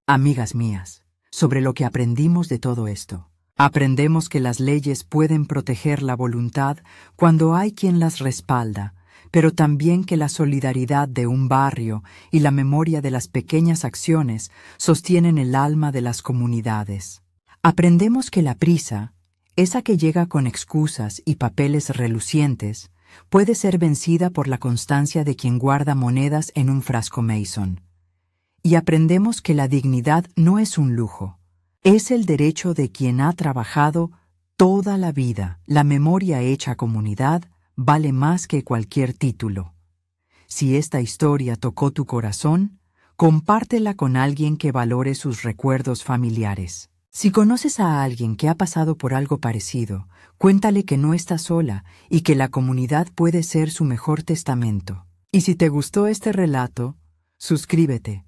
amigas mías, sobre lo que aprendimos de todo esto. Aprendemos que las leyes pueden proteger la voluntad cuando hay quien las respalda, pero también que la solidaridad de un barrio y la memoria de las pequeñas acciones sostienen el alma de las comunidades. Aprendemos que la prisa, esa que llega con excusas y papeles relucientes, puede ser vencida por la constancia de quien guarda monedas en un frasco Mason. Y aprendemos que la dignidad no es un lujo, es el derecho de quien ha trabajado toda la vida. La memoria hecha comunidad vale más que cualquier título. Si esta historia tocó tu corazón, compártela con alguien que valore sus recuerdos familiares. Si conoces a alguien que ha pasado por algo parecido, cuéntale que no está sola y que la comunidad puede ser su mejor testamento. Y si te gustó este relato, suscríbete.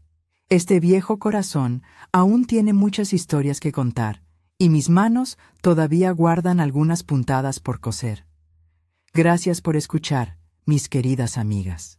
Este viejo corazón aún tiene muchas historias que contar, y mis manos todavía guardan algunas puntadas por coser. Gracias por escuchar, mis queridas amigas.